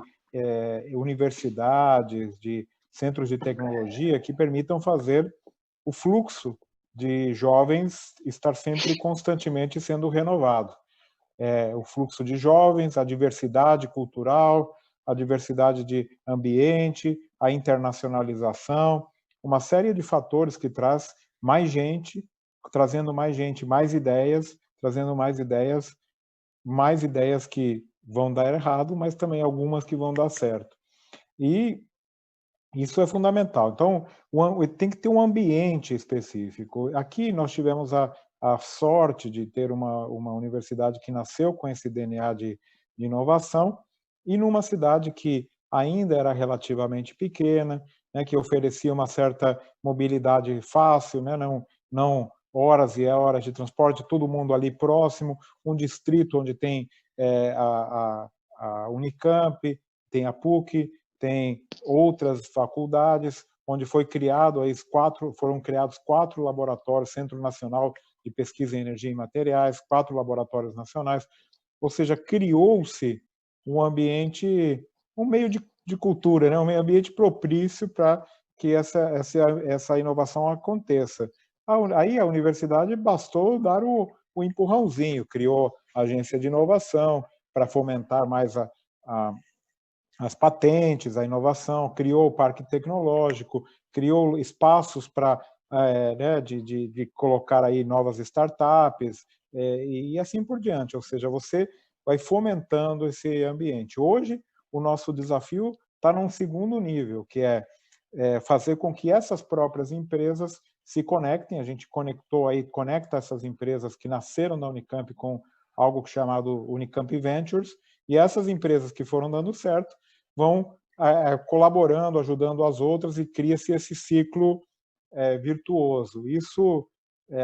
universidades, de centros de tecnologia que permitam fazer o fluxo de jovens estar sempre constantemente sendo renovado. O fluxo de jovens, a diversidade cultural, a diversidade de ambiente, a internacionalização, uma série de fatores que traz mais gente, trazendo mais gente, mais ideias, trazendo mais ideias que vão dar errado, mas também algumas que vão dar certo. E isso é fundamental. Então, tem que ter um ambiente específico. Aqui nós tivemos a sorte de ter uma universidade que nasceu com esse DNA de inovação e numa cidade que ainda era relativamente pequena, né, que oferecia uma certa mobilidade fácil, né, não horas e horas de transporte, todo mundo ali próximo, um distrito onde tem a Unicamp, tem a PUC, tem outras faculdades, onde foram criados 4 laboratórios, Centro Nacional de Pesquisa em Energia e Materiais, 4 laboratórios nacionais, ou seja, criou-se um ambiente, um meio de cultura, né? Um meio ambiente propício para que essa inovação aconteça. Aí a universidade bastou dar o empurrãozinho, criou a agência de inovação para fomentar mais as patentes, a inovação, criou o parque tecnológico, criou espaços para de colocar aí novas startups e assim por diante. Ou seja, você vai fomentando esse ambiente. Hoje, o nosso desafio está num segundo nível, que é fazer com que essas próprias empresas se conectem. A gente conecta essas empresas que nasceram na Unicamp com algo chamado Unicamp Ventures, e essas empresas que foram dando certo vão colaborando, ajudando as outras, e cria-se esse ciclo virtuoso. Isso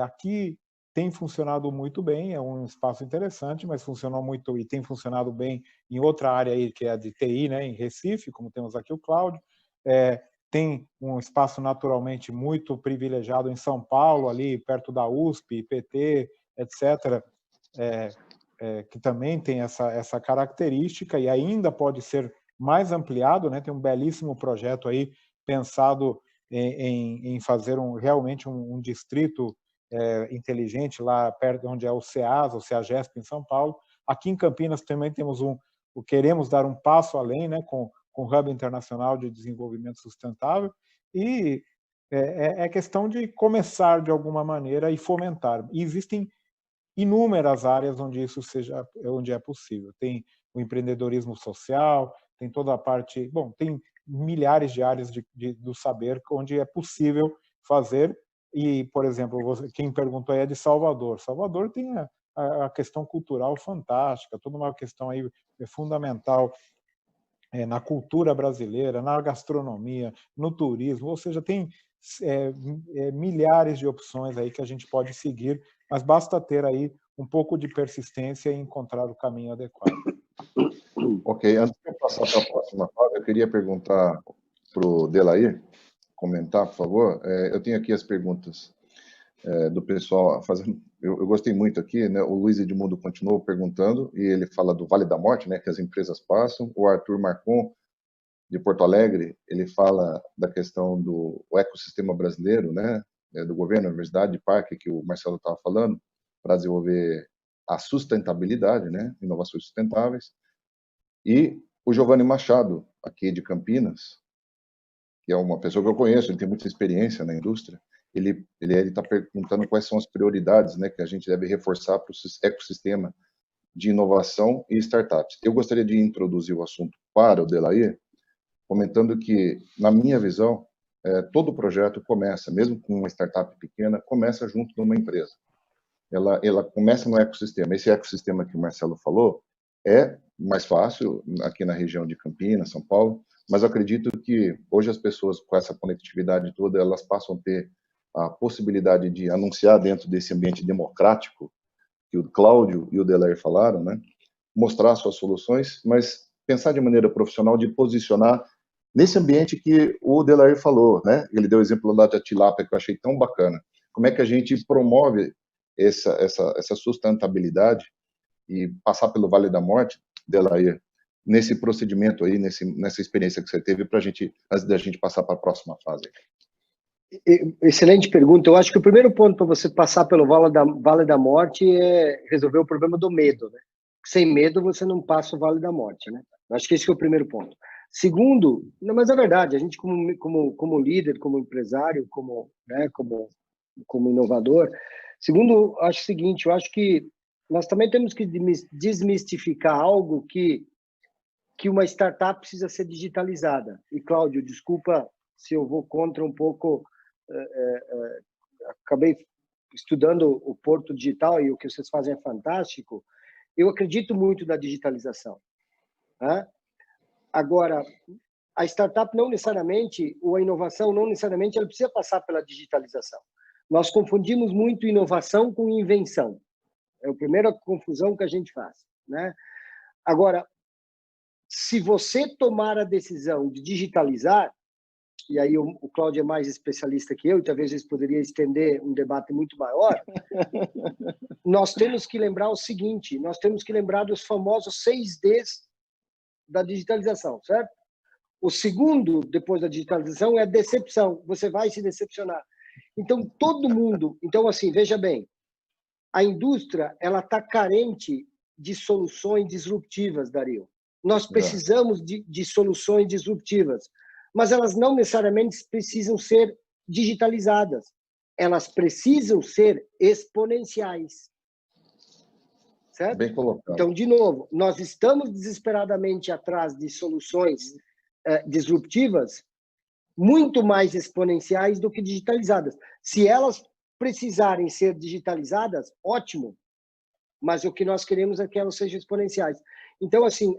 aqui tem funcionado muito bem, é um espaço interessante, mas funcionou muito e tem funcionado bem em outra área aí, que é a de TI, né, em Recife, como temos aqui o Cláudio. Tem um espaço naturalmente muito privilegiado em São Paulo, ali perto da USP, IPT, etc., que também tem essa característica e ainda pode ser mais ampliado, né? Tem um belíssimo projeto aí pensado em fazer realmente um distrito inteligente lá perto onde é o CEAS, o CEAGESP em São Paulo. Aqui em Campinas também temos queremos dar um passo além, né? Com o Hub Internacional de Desenvolvimento Sustentável, e é questão de começar de alguma maneira e fomentar. E existem inúmeras áreas onde é possível. Tem o empreendedorismo social, tem toda a parte, bom, tem milhares de áreas do saber onde é possível fazer. E, por exemplo, quem perguntou aí é de Salvador. Salvador tem a questão cultural fantástica, toda uma questão aí fundamental na cultura brasileira, na gastronomia, no turismo, ou seja, tem milhares de opções aí que a gente pode seguir, mas basta ter aí um pouco de persistência e encontrar o caminho adequado.
Ok, antes de eu passar para a próxima fase, eu queria perguntar para o Delair, comentar, por favor. Eu tenho aqui as perguntas do pessoal fazendo. Eu gostei muito aqui, né? O Luiz Edmundo continuou perguntando e ele fala do Vale da Morte, né? Que as empresas passam. O Arthur Marcon, de Porto Alegre, ele fala da questão do ecossistema brasileiro, né? Do governo, universidade, parque, que o Marcelo estava falando, para desenvolver a sustentabilidade, né? Inovações sustentáveis. E o Giovanni Machado, aqui de Campinas, que é uma pessoa que eu conheço, ele tem muita experiência na indústria, ele está perguntando quais são as prioridades, né, que a gente deve reforçar para o ecossistema de inovação e startups. Eu gostaria de introduzir o assunto para o Delair, comentando que, na minha visão, todo projeto começa, mesmo com uma startup pequena, começa junto de uma empresa. Ela começa no ecossistema. Esse ecossistema que o Marcelo falou é mais fácil aqui na região de Campinas, São Paulo, mas eu acredito que hoje as pessoas, com essa conectividade toda, elas passam a ter a possibilidade de anunciar dentro desse ambiente democrático que o Cláudio e o Delair falaram, né? Mostrar suas soluções, mas pensar de maneira profissional de posicionar nesse ambiente que o Delair falou, né? Ele deu o exemplo lá da tilápia que eu achei tão bacana. Como é que a gente promove essa sustentabilidade e passar pelo Vale da Morte, Delair, nesse procedimento aí, nessa experiência que você teve, para a gente, antes da gente passar para a próxima fase?
Excelente pergunta. Eu acho que o primeiro ponto para você passar pelo Vale da Morte é resolver o problema do medo, né? Sem medo você não passa o Vale da Morte, né? Eu acho que esse é o primeiro ponto. Segundo, não, mas é verdade, a gente como líder, como empresário, como inovador. Segundo, acho o seguinte, eu acho que nós também temos que desmistificar algo que uma startup precisa ser digitalizada. E, Cláudio, desculpa se eu vou contra um pouco, acabei estudando o Porto Digital e o que vocês fazem é fantástico. Eu acredito muito na digitalização. Né? Agora, a startup não necessariamente, ou a inovação não necessariamente, ela precisa passar pela digitalização. Nós confundimos muito inovação com invenção. É a primeira confusão que a gente faz. Né? Agora, se você tomar a decisão de digitalizar, e aí o Cláudio é mais especialista que eu, e talvez eles poderiam estender um debate muito maior, nós temos que lembrar o seguinte, nós temos que lembrar dos famosos 6Ds da digitalização, certo? O segundo, depois da digitalização, é a decepção. Você vai se decepcionar. Então, todo mundo... Então, assim, veja bem, a indústria ela está carente de soluções disruptivas, Dario. Nós precisamos de soluções disruptivas, mas elas não necessariamente precisam ser digitalizadas. Elas precisam ser exponenciais. Certo?
Bem colocado.
Então, de novo, nós estamos desesperadamente atrás de soluções disruptivas muito mais exponenciais do que digitalizadas. Se elas precisarem ser digitalizadas, ótimo, mas o que nós queremos é que elas sejam exponenciais. Então, assim,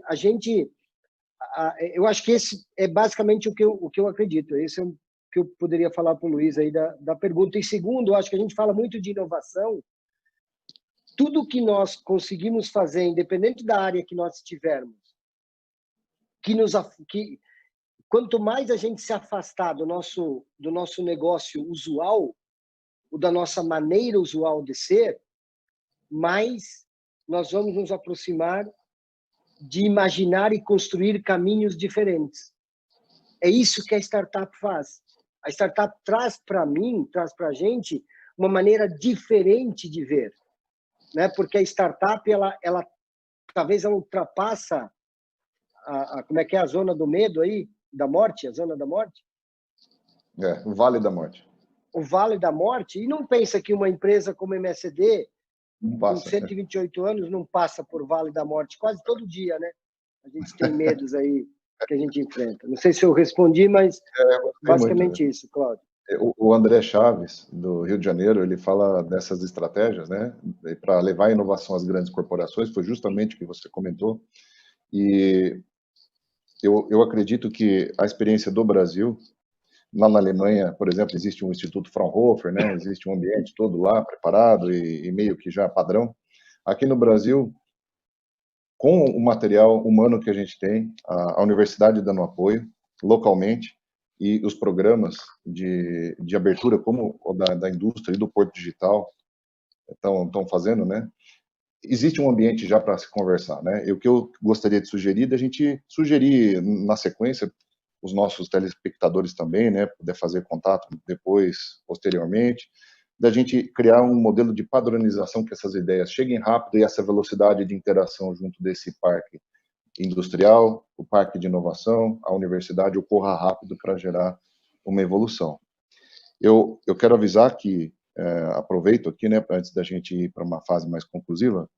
eu acho que esse é basicamente o que eu acredito. Esse é o que eu poderia falar para o Luiz aí da pergunta. E segundo, eu acho que a gente fala muito de inovação, tudo que nós conseguimos fazer, independente da área que nós estivermos, quanto mais a gente se afastar do nosso negócio usual, ou da nossa maneira usual de ser, mais nós vamos nos aproximar de imaginar e construir caminhos diferentes. É isso que a startup faz. A startup traz para mim, traz para a gente, uma maneira diferente de ver, né? Porque a startup, ela talvez ela ultrapassa como é que é a zona do medo aí, da morte, a zona da morte?
O Vale da Morte.
O Vale da Morte, e não pensa que uma empresa como a MSD, com 128 anos, não passa por Vale da Morte quase todo dia, né? A gente tem medos aí que a gente enfrenta. Não sei se eu respondi, mas basicamente muito, isso, Cláudio.
O André Chaves, do Rio de Janeiro, ele fala dessas estratégias, né, para levar a inovação às grandes corporações, foi justamente o que você comentou, e eu acredito que a experiência do Brasil, lá na Alemanha, por exemplo, existe um Instituto Fraunhofer, né, existe um ambiente todo lá preparado e meio que já padrão. Aqui no Brasil, com o material humano que a gente tem, a universidade dando apoio localmente e os programas de abertura como o da indústria e do Porto Digital estão fazendo, né? Existe um ambiente já para se conversar, né? E o que eu gostaria de sugerir, da gente sugerir na sequência, os nossos telespectadores também, né? Poder fazer contato depois, posteriormente, da gente criar um modelo de padronização que essas ideias cheguem rápido e essa velocidade de interação junto desse parque industrial, o parque de inovação, a universidade ocorra rápido para gerar uma evolução. Eu quero avisar que, aproveito aqui, né, antes da gente ir para uma fase mais conclusiva,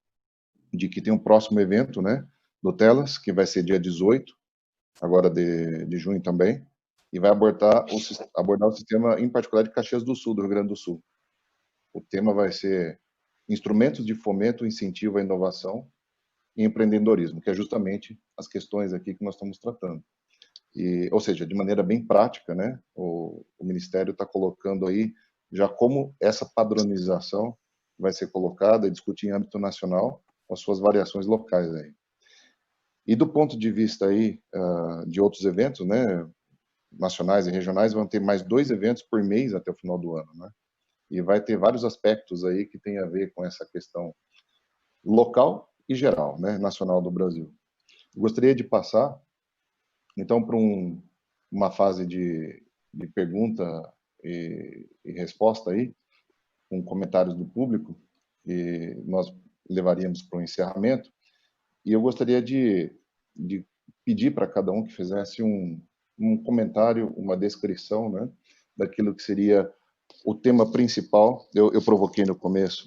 de que tem um próximo evento, né, do Telas, que vai ser dia 18, agora de junho também, e vai abordar o sistema, em particular, de Caxias do Sul, do Rio Grande do Sul. O tema vai ser instrumentos de fomento, incentivo à inovação e empreendedorismo, que é justamente as questões aqui que nós estamos tratando. Ou seja, de maneira bem prática, né, o Ministério está colocando aí já como essa padronização vai ser colocada e discutida em âmbito nacional, com as suas variações locais aí. E do ponto de vista aí de outros eventos, né, nacionais e regionais, vão ter mais 2 eventos por mês até o final do ano, né? E vai ter vários aspectos aí que tem a ver com essa questão local e geral, né, nacional do Brasil. Eu gostaria de passar, então, para uma fase de pergunta e resposta aí, com comentários do público, e nós levaríamos para o encerramento. E eu gostaria de pedir para cada um que fizesse um comentário, uma descrição, né, daquilo que seria o tema principal. Eu provoquei no começo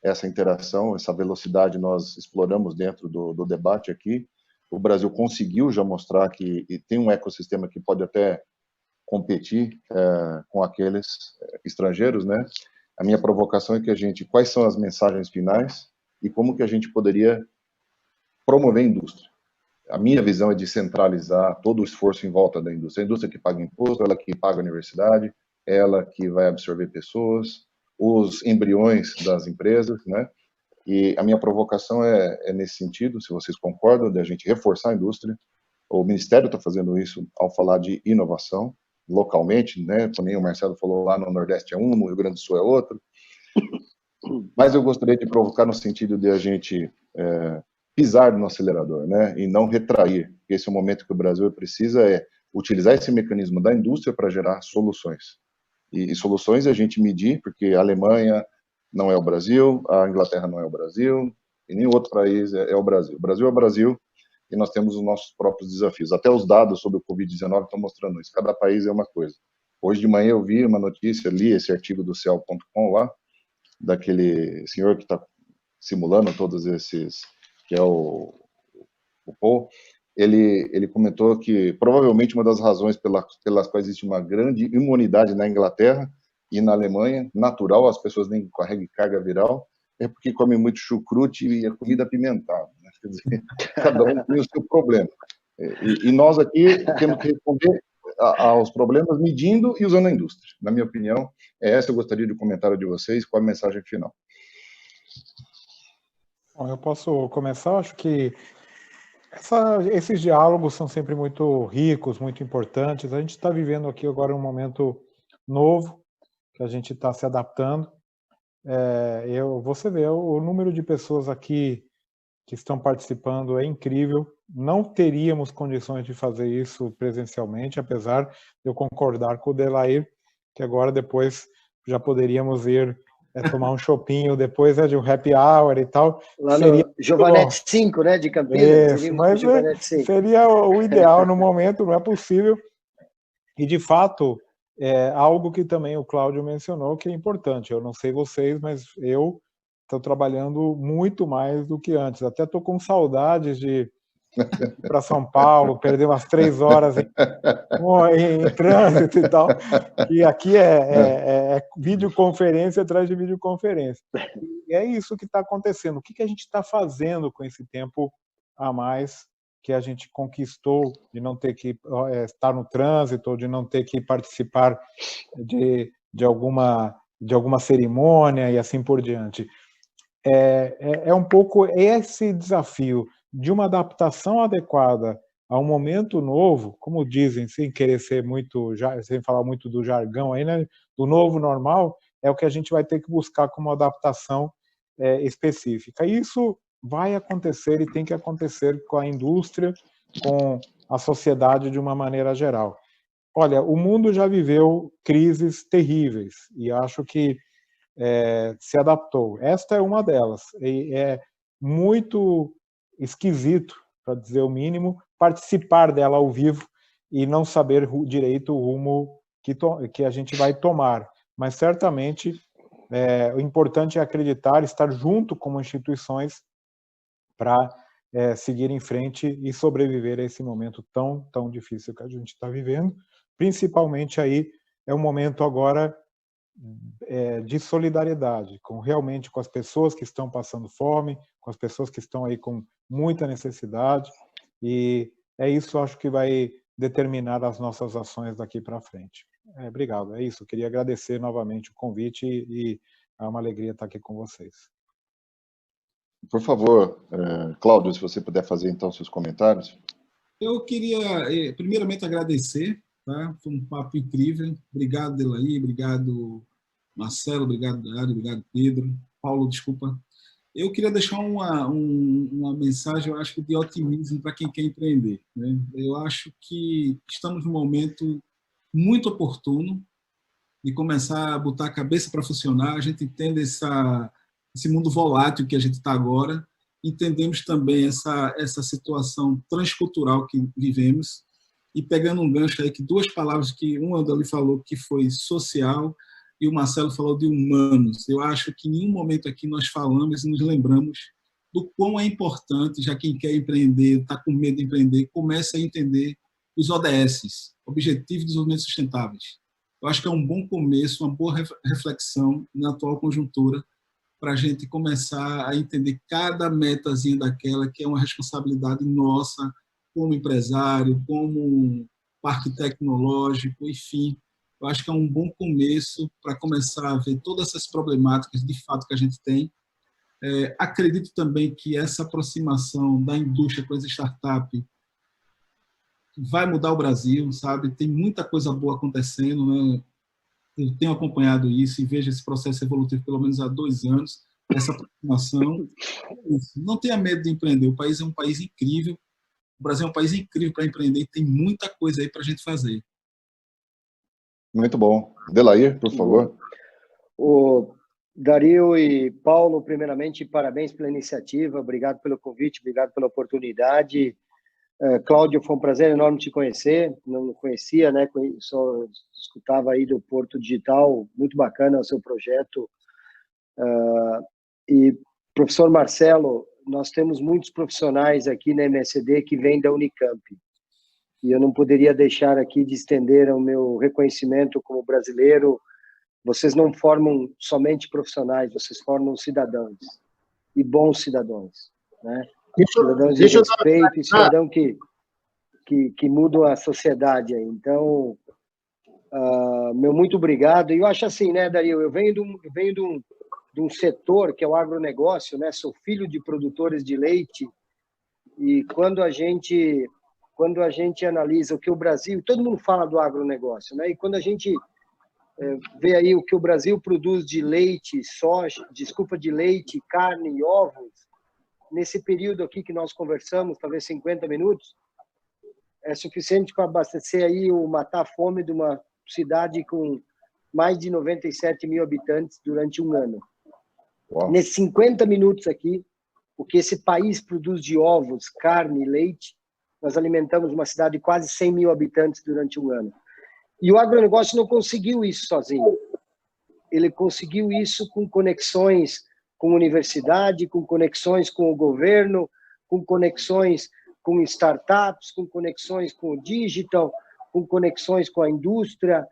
essa interação, essa velocidade nós exploramos dentro do debate aqui. O Brasil conseguiu já mostrar que tem um ecossistema que pode até competir com aqueles estrangeiros, né? A minha provocação é que quais são as mensagens finais e como que a gente poderia promover a indústria. A minha visão é de centralizar todo o esforço em volta da indústria. A indústria que paga imposto, ela que paga a universidade, ela que vai absorver pessoas, os embriões das empresas, né? E a minha provocação é nesse sentido, se vocês concordam, de a gente reforçar a indústria. O Ministério está fazendo isso ao falar de inovação, localmente, né? Como o Marcelo falou, lá no Nordeste é um, no Rio Grande do Sul é outro. Mas eu gostaria de provocar no sentido de a gente pisar no acelerador, né? E não retrair. Esse é o momento que o Brasil precisa utilizar esse mecanismo da indústria para gerar soluções. E soluções a gente medir, porque a Alemanha não é o Brasil, a Inglaterra não é o Brasil, e nenhum outro país é o Brasil. O Brasil é o Brasil, e nós temos os nossos próprios desafios. Até os dados sobre o Covid-19 estão mostrando isso. Cada país é uma coisa. Hoje de manhã eu vi uma notícia, li esse artigo do Cell.com lá, daquele senhor que está simulando todos esses, que é o Paul. Ele comentou que provavelmente uma das razões pelas quais existe uma grande imunidade na Inglaterra e na Alemanha, natural, as pessoas nem carregam carga viral, é porque comem muito chucrute e a comida apimentada. Né? Quer dizer, cada um tem o seu problema. E nós aqui temos que responder aos problemas medindo e usando a indústria. Na minha opinião, essa eu gostaria de comentário de vocês. Qual a mensagem final?
Bom, eu posso começar. Acho que esses diálogos são sempre muito ricos, muito importantes. A gente está vivendo aqui agora um momento novo, que a gente está se adaptando. Você vê, o número de pessoas aqui que estão participando é incrível. Não teríamos condições de fazer isso presencialmente, apesar de eu concordar com o Delair, que agora depois já poderíamos ir tomar um chopinho, depois de um happy hour e tal.
Lá
Seria
no Giovanetti 5, né, de Campinas.
isso, mas seria o ideal no momento, não é possível. E, de fato, algo que também o Cláudio mencionou, que é importante. Eu não sei vocês, mas eu estou trabalhando muito mais do que antes. Até estou com saudades de ir para São Paulo, perder umas 3 horas em trânsito e tal. E aqui é videoconferência atrás de videoconferência. E é isso que está acontecendo. O que a gente está fazendo com esse tempo a mais que a gente conquistou de não ter que estar no trânsito, ou de não ter que participar de alguma cerimônia e assim por diante? É um pouco esse desafio de uma adaptação adequada a um momento novo, como dizem, sem querer ser muito, sem falar muito do jargão aí, né? Do novo normal, é o que a gente vai ter que buscar como adaptação específica. Isso vai acontecer e tem que acontecer com a indústria, com a sociedade de uma maneira geral. Olha, o mundo já viveu crises terríveis e acho que se adaptou. Esta é uma delas. E é muito esquisito, para dizer o mínimo, participar dela ao vivo e não saber direito o rumo que a gente vai tomar. Mas certamente o importante é acreditar, estar junto como instituições para seguir em frente e sobreviver a esse momento tão difícil que a gente está vivendo. Principalmente aí é um momento agora de solidariedade, realmente com as pessoas que estão passando fome, com as pessoas que estão aí com muita necessidade, e isso, acho que vai determinar as nossas ações daqui para frente. Obrigado, é isso. Eu queria agradecer novamente o convite e é uma alegria estar aqui com vocês.
Por favor, Cláudio, se você puder fazer então seus comentários.
Eu queria, primeiramente, agradecer, tá? Foi um papo incrível. Obrigado, Delair, obrigado, Marcelo, obrigado, Dário, obrigado, Pedro. Paulo, desculpa. Eu queria deixar uma mensagem, eu acho, de otimismo para quem quer empreender, né? Eu acho que estamos num momento muito oportuno de começar a botar a cabeça para funcionar. A gente entende esse mundo volátil que a gente está agora, entendemos também essa situação transcultural que vivemos, e pegando um gancho aí, que 2 palavras que um Andali falou, que foi social, e o Marcelo falou de humanos. Eu acho que em nenhum momento aqui nós falamos e nos lembramos do quão é importante, já quem quer empreender, está com medo de empreender, comece a entender os ODS, Objetivos de Desenvolvimento Sustentáveis. Eu acho que é um bom começo, uma boa reflexão na atual conjuntura, para a gente começar a entender cada metazinha daquela, que é uma responsabilidade nossa como empresário, como parque tecnológico, enfim. Eu acho que é um bom começo para começar a ver todas essas problemáticas de fato que a gente tem. Acredito também que essa aproximação da indústria com as startups vai mudar o Brasil, sabe? Tem muita coisa boa acontecendo, né? Eu tenho acompanhado isso e vejo esse processo evolutivo pelo menos há 2 anos, essa aproximação. Não tenha medo de empreender, o país é um país incrível, o Brasil é um país incrível para empreender e tem muita coisa aí para a gente fazer.
Muito bom. Delair, por favor.
O Dario e Paulo, primeiramente, parabéns pela iniciativa, obrigado pelo convite, obrigado pela oportunidade. Cláudio, foi um prazer enorme te conhecer, não conhecia, né? Só escutava aí do Porto Digital, muito bacana o seu projeto. E, professor Marcelo, nós temos muitos profissionais aqui na MSD que vêm da Unicamp, e eu não poderia deixar aqui de estender o meu reconhecimento como brasileiro. Vocês não formam somente profissionais, vocês formam cidadãos, e bons cidadãos, né? Cidadãos de respeito e cidadão que mudam a sociedade aí. Então, meu muito obrigado. E eu acho assim, né, Dario, eu venho de um setor que é o agronegócio, né? Sou filho de produtores de leite, e quando a gente analisa o que o Brasil, todo mundo fala do agronegócio, né? E quando a gente vê aí o que o Brasil produz de leite, de leite, carne e ovos, nesse período aqui que nós conversamos, talvez 50 minutos, é suficiente para abastecer aí ou matar a fome de uma cidade com mais de 97 mil habitantes durante um ano. Uau. Nesses 50 minutos aqui, o que esse país produz de ovos, carne e leite, nós alimentamos uma cidade de quase 100 mil habitantes durante um ano. E o agronegócio não conseguiu isso sozinho. Ele conseguiu isso com conexões com a universidade, com conexões com o governo, com conexões com startups, com conexões com o digital, com conexões com a indústria.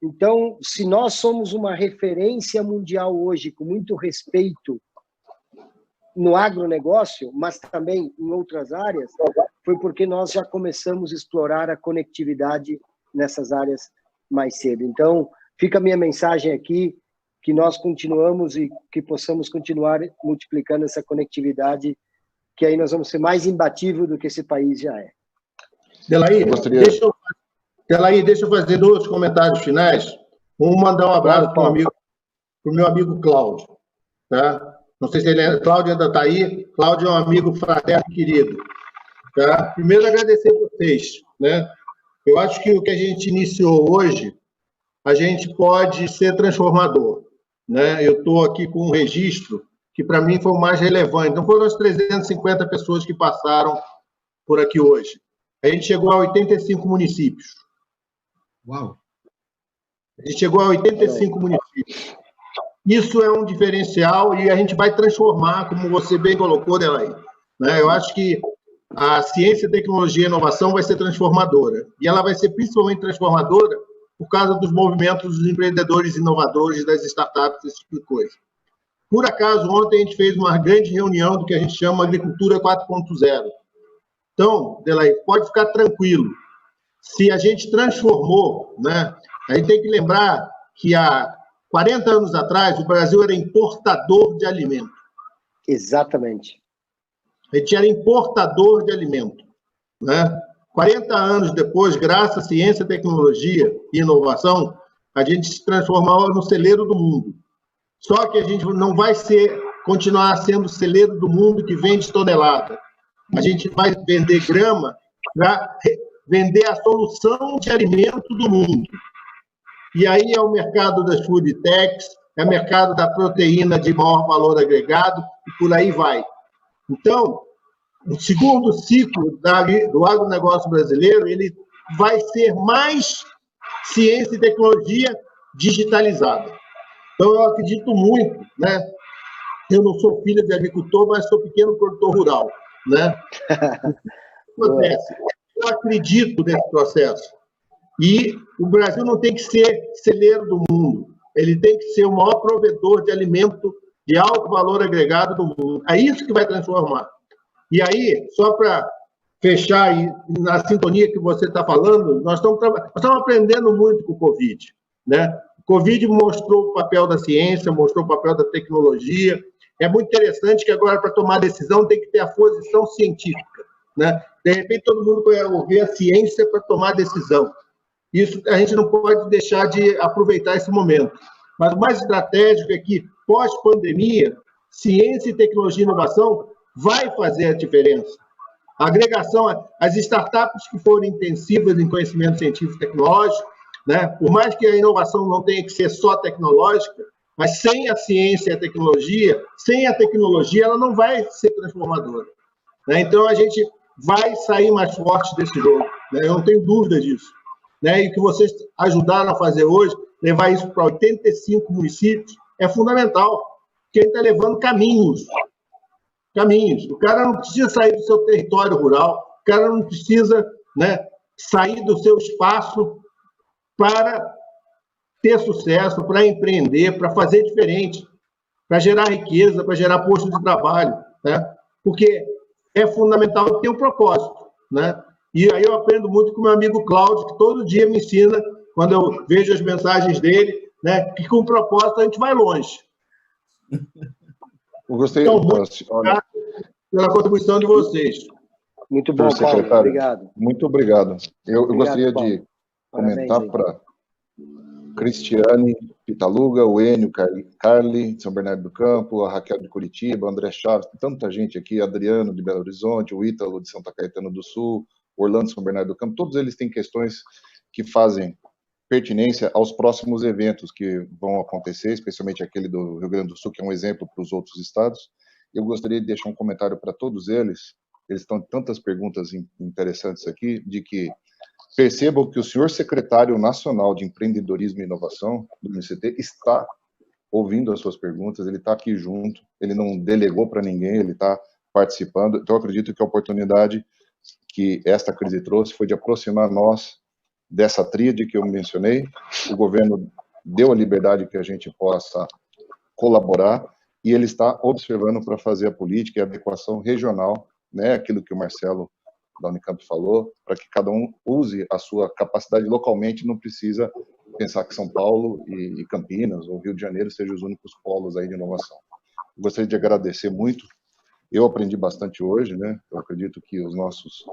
Então, se nós somos uma referência mundial hoje, com muito respeito no agronegócio, mas também em outras áreas, foi porque nós já começamos a explorar a conectividade nessas áreas mais cedo. Então, fica a minha mensagem aqui, que nós continuamos e que possamos continuar multiplicando essa conectividade, que aí nós vamos ser mais imbatível do que esse país já é.
Delaí, deixa eu fazer 2 comentários finais. Mandar um abraço para o meu amigo Cláudio. Tá? Não sei se Cláudio ainda está aí. Cláudio é um amigo fraterno e querido. Tá? Primeiro, agradecer a vocês. Né? Eu acho que o que a gente iniciou hoje, a gente pode ser transformador. Né? Eu estou aqui com um registro que, para mim, foi o mais relevante. Não foram as 350 pessoas que passaram por aqui hoje. A gente chegou a 85 municípios.
Uau!
A gente chegou a 85 municípios. Isso é um diferencial e a gente vai transformar, como você bem colocou, Delaí. Né? Eu acho que a ciência, tecnologia e inovação vai ser transformadora. E ela vai ser principalmente transformadora por causa dos movimentos dos empreendedores inovadores, das startups, esse tipo de coisa. Por acaso, ontem a gente fez uma grande reunião do que a gente chama Agricultura 4.0. Então, Delaí, pode ficar tranquilo. Se a gente transformou, né, a gente tem que lembrar que há 40 anos atrás o Brasil era importador de alimento.
Exatamente.
A gente era importador de alimento. Né? 40 anos depois, graças à ciência, tecnologia e inovação, a gente se transformou no celeiro do mundo. Só que a gente não vai continuar sendo o celeiro do mundo que vende tonelada. A gente vai vender grama para vender a solução de alimento do mundo. E aí é o mercado das food techs, é o mercado da proteína de maior valor agregado, e por aí vai. Então, o segundo ciclo do agronegócio brasileiro, ele vai ser mais ciência e tecnologia digitalizada. Então, eu acredito muito, né? Eu não sou filho de agricultor, mas sou pequeno produtor rural, né? Acontece. Eu acredito nesse processo. E o Brasil não tem que ser celeiro do mundo. Ele tem que ser o maior provedor de alimento de alto valor agregado do mundo. É isso que vai transformar. E aí, só para fechar aí, na sintonia que você está falando, nós estamos aprendendo muito com o Covid. Né? O Covid mostrou o papel da ciência, mostrou o papel da tecnologia. É muito interessante que agora, para tomar decisão, tem que ter a posição científica. Né? De repente, todo mundo vai ouvir a ciência para tomar decisão. Isso a gente não pode deixar de aproveitar esse momento. Mas o mais estratégico é que, pós-pandemia, ciência, tecnologia e inovação vai fazer a diferença. A agregação, as startups que forem intensivas em conhecimento científico e tecnológico, né, por mais que a inovação não tenha que ser só tecnológica, mas sem a ciência e a tecnologia ela não vai ser transformadora. Né? Então, a gente vai sair mais forte desse jogo. Né? Eu não tenho dúvida disso. Né? E o que vocês ajudaram a fazer hoje, levar isso para 85 municípios, é fundamental, porque ele está levando caminhos. O cara não precisa sair do seu território rural, o cara não precisa, né, sair do seu espaço para ter sucesso, para empreender, para fazer diferente, para gerar riqueza, para gerar postos de trabalho. Né? Porque é fundamental ter um propósito. Né? E aí eu aprendo muito com o meu amigo Cláudio, que todo dia me ensina, quando eu vejo as mensagens dele, né, que com propósito a gente vai longe.
Eu gostei...
Então, olha, pela contribuição de vocês.
Muito bom, Paulo. Obrigado.
Muito obrigado. Eu gostaria Paulo. De comentar para Cristiane Pitaluga, o Enio Carli, de São Bernardo do Campo, a Raquel de Curitiba, André Chaves, tanta gente aqui, Adriano de Belo Horizonte, o Ítalo de Santa Caetano do Sul, Orlando de São Bernardo do Campo, todos eles têm questões que fazem pertinência aos próximos eventos que vão acontecer, especialmente aquele do Rio Grande do Sul, que é um exemplo para os outros estados. Eu gostaria de deixar um comentário para todos eles, eles estão tantas perguntas interessantes aqui, de que percebam que o senhor secretário nacional de Empreendedorismo e Inovação do MCT está ouvindo as suas perguntas, ele está aqui junto, ele não delegou para ninguém, ele está participando. Então, eu acredito que a oportunidade que esta crise trouxe foi de aproximar nós dessa tríade que eu mencionei. O governo deu a liberdade que a gente possa colaborar e ele está observando para fazer a política e a adequação regional, né, aquilo que o Marcelo da Unicamp falou, para que cada um use a sua capacidade localmente, não precisa pensar que São Paulo e Campinas ou Rio de Janeiro sejam os únicos polos aí de inovação. Eu gostaria de agradecer muito, eu aprendi bastante hoje, né, eu acredito que os nossos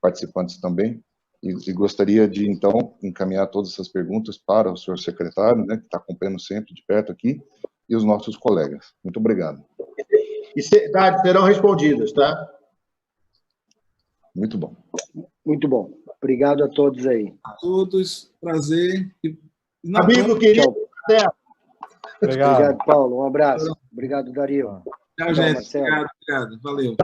participantes também, e gostaria de, então, encaminhar todas essas perguntas para o senhor secretário, né, que está acompanhando sempre de perto aqui, e os nossos colegas. Muito obrigado.
E serão respondidas, tá?
Muito bom.
Muito bom. Obrigado a todos aí.
A todos, prazer.
Amigo querido, até.
Obrigado, Paulo. Um abraço. Obrigado, Dario.
Tchau, gente. Obrigado. Valeu.